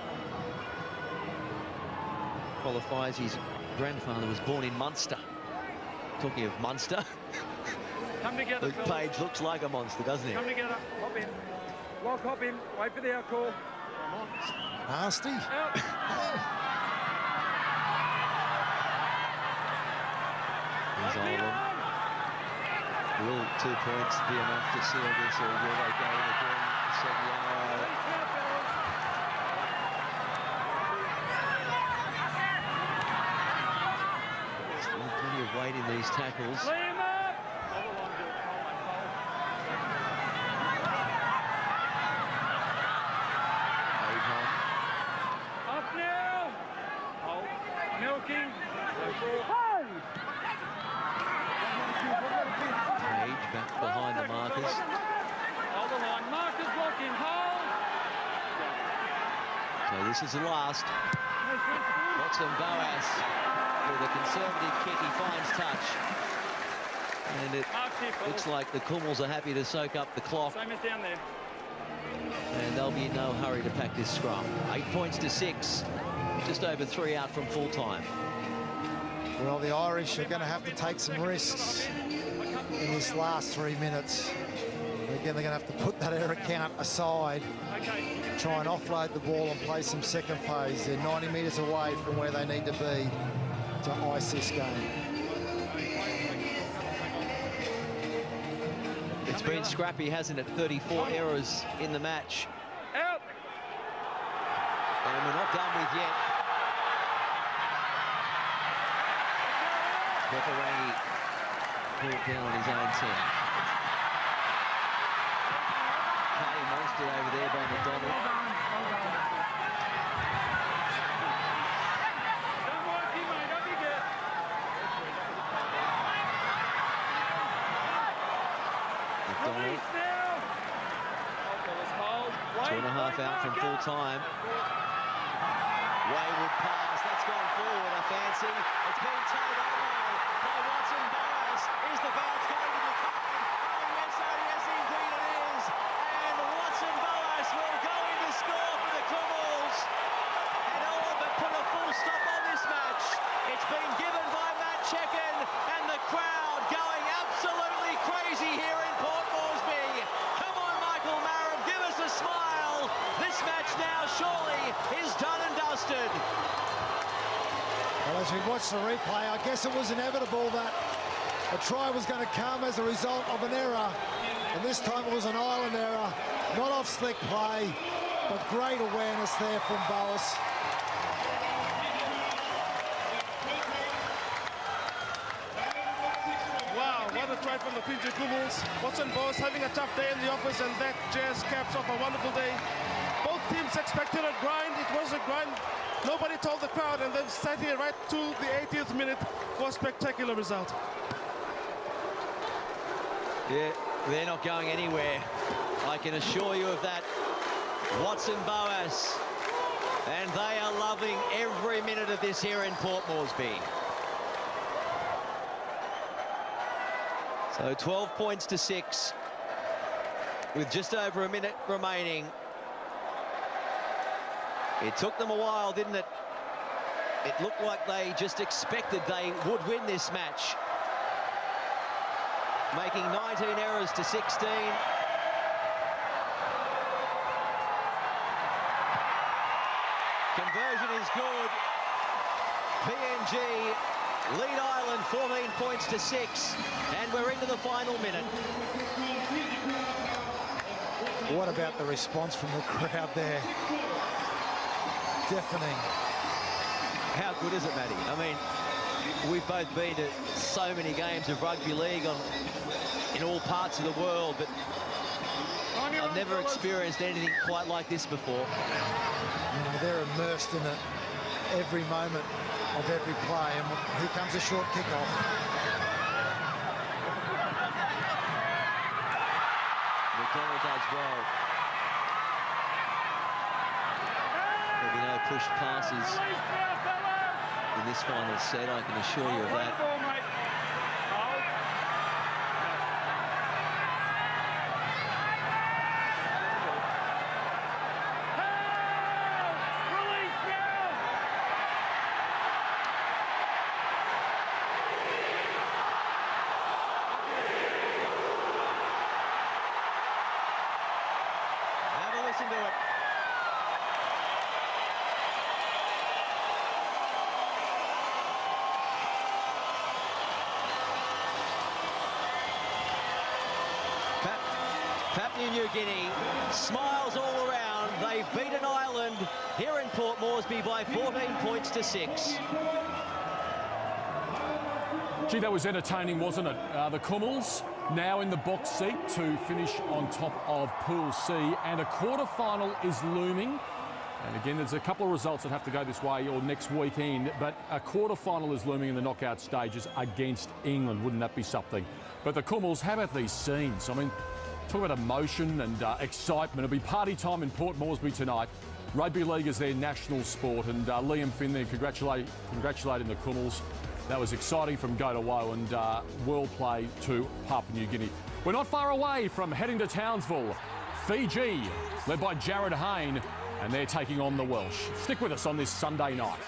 S3: Qualifies, his grandfather was born in Munster. Talking of Munster,
S8: Come together,
S3: Luke Page looks like a monster, doesn't he?
S8: Come together. Hop in. Lock hop him. Wait for the out call.
S4: Nasty.
S8: Out.
S3: Here's Ireland. Will 2 points be enough to seal this, or will they go in again? Seguiaro. Still plenty of weight in these tackles.
S8: Lay him up. Up now. Hold. Milking.
S3: Page back behind the markers.
S8: Hold the line. Markers blocking. Hold.
S3: So this is the last. Watson Boas with a conservative kick. He finds touch. And it looks like the Kummels are happy to soak up the clock.
S8: Same as down there.
S3: And they'll be in no hurry to pack this scrum. 8 points to 6. Just over 3 out from full time.
S4: Well, the Irish are going to have to take some risks in this last 3 minutes. Again, they're going to have to put that error count aside, try and offload the ball and play some second phase. They're 90 metres away from where they need to be to ice this game.
S3: It's been scrappy, hasn't it? 34 errors in the match.
S8: Out.
S3: And we're not done with yet. Peperangi pulled down on his own 10. Carly monstered over there by McDonald.
S8: Don't work him, mate. Up you get.
S3: McDonald,
S8: Release now. Hold.
S3: 2.5 out from full time. Wayward pass, that's gone forward, a fancy. It's been towed over by Watson Boas. Is the bounce going to be covered? Oh yes, indeed it is. And Watson Boas will go in to score for the Kummels. And all but put a full stop on this match. It's been given by Matt Checken, and the crowd going absolutely crazy here in Port Moresby. Come on, Michael Marum, give us a smile. This match now surely is done and dusted.
S4: Well, as we watch the replay, I guess it was inevitable that a try was going to come as a result of an error. And this time it was an Ireland error, not off slick play, but great awareness there from Boas.
S6: Wow, what a try from the PJ Kummels. Watson Boas having a tough day in the office, and that just caps off a wonderful day. Both teams expected a grind. It was a grind. Nobody told the crowd, and then sat here right to the 80th minute for a spectacular result.
S3: Yeah, they're not going anywhere. I can assure you of that. Watson Boas. And they are loving every minute of this here in Port Moresby. So 12 points to 6 with just over a minute remaining. It took them a while, didn't it? It looked like they just expected they would win this match. Making 19 errors to 16. Conversion is good. PNG lead Ireland 14 points to 6, and we're into the final minute.
S4: What about the response from the crowd there? Deafening.
S3: How good is it, Matty? I mean, we've both been to so many games of rugby league in all parts of the world, but I've never experienced anything quite like this before.
S4: No, they're immersed in it every moment of every play, and here comes a short kickoff.
S3: McDonald does well. There'll be no pushed passes in this final set, I can assure you of that. Papua New Guinea, smiles all around. They've beaten Ireland here in Port Moresby by 14 points to 6.
S2: Gee, that was entertaining, wasn't it? The Kummels now in the box seat to finish on top of Pool C, and a quarter-final is looming. And again, there's a couple of results that have to go this way or next weekend, but a quarter-final is looming in the knockout stages against England. Wouldn't that be something? But the Kummels, how about these scenes? I mean, talk about emotion and excitement. It'll be party time in Port Moresby tonight. Rugby league is their national sport, and Liam Finn there congratulating the Kummels. That was exciting from go to woe, and well play to Papua New Guinea. We're not far away from heading to Townsville. Fiji, led by Jared Hayne, and they're taking on the Welsh. Stick with us on this Sunday night.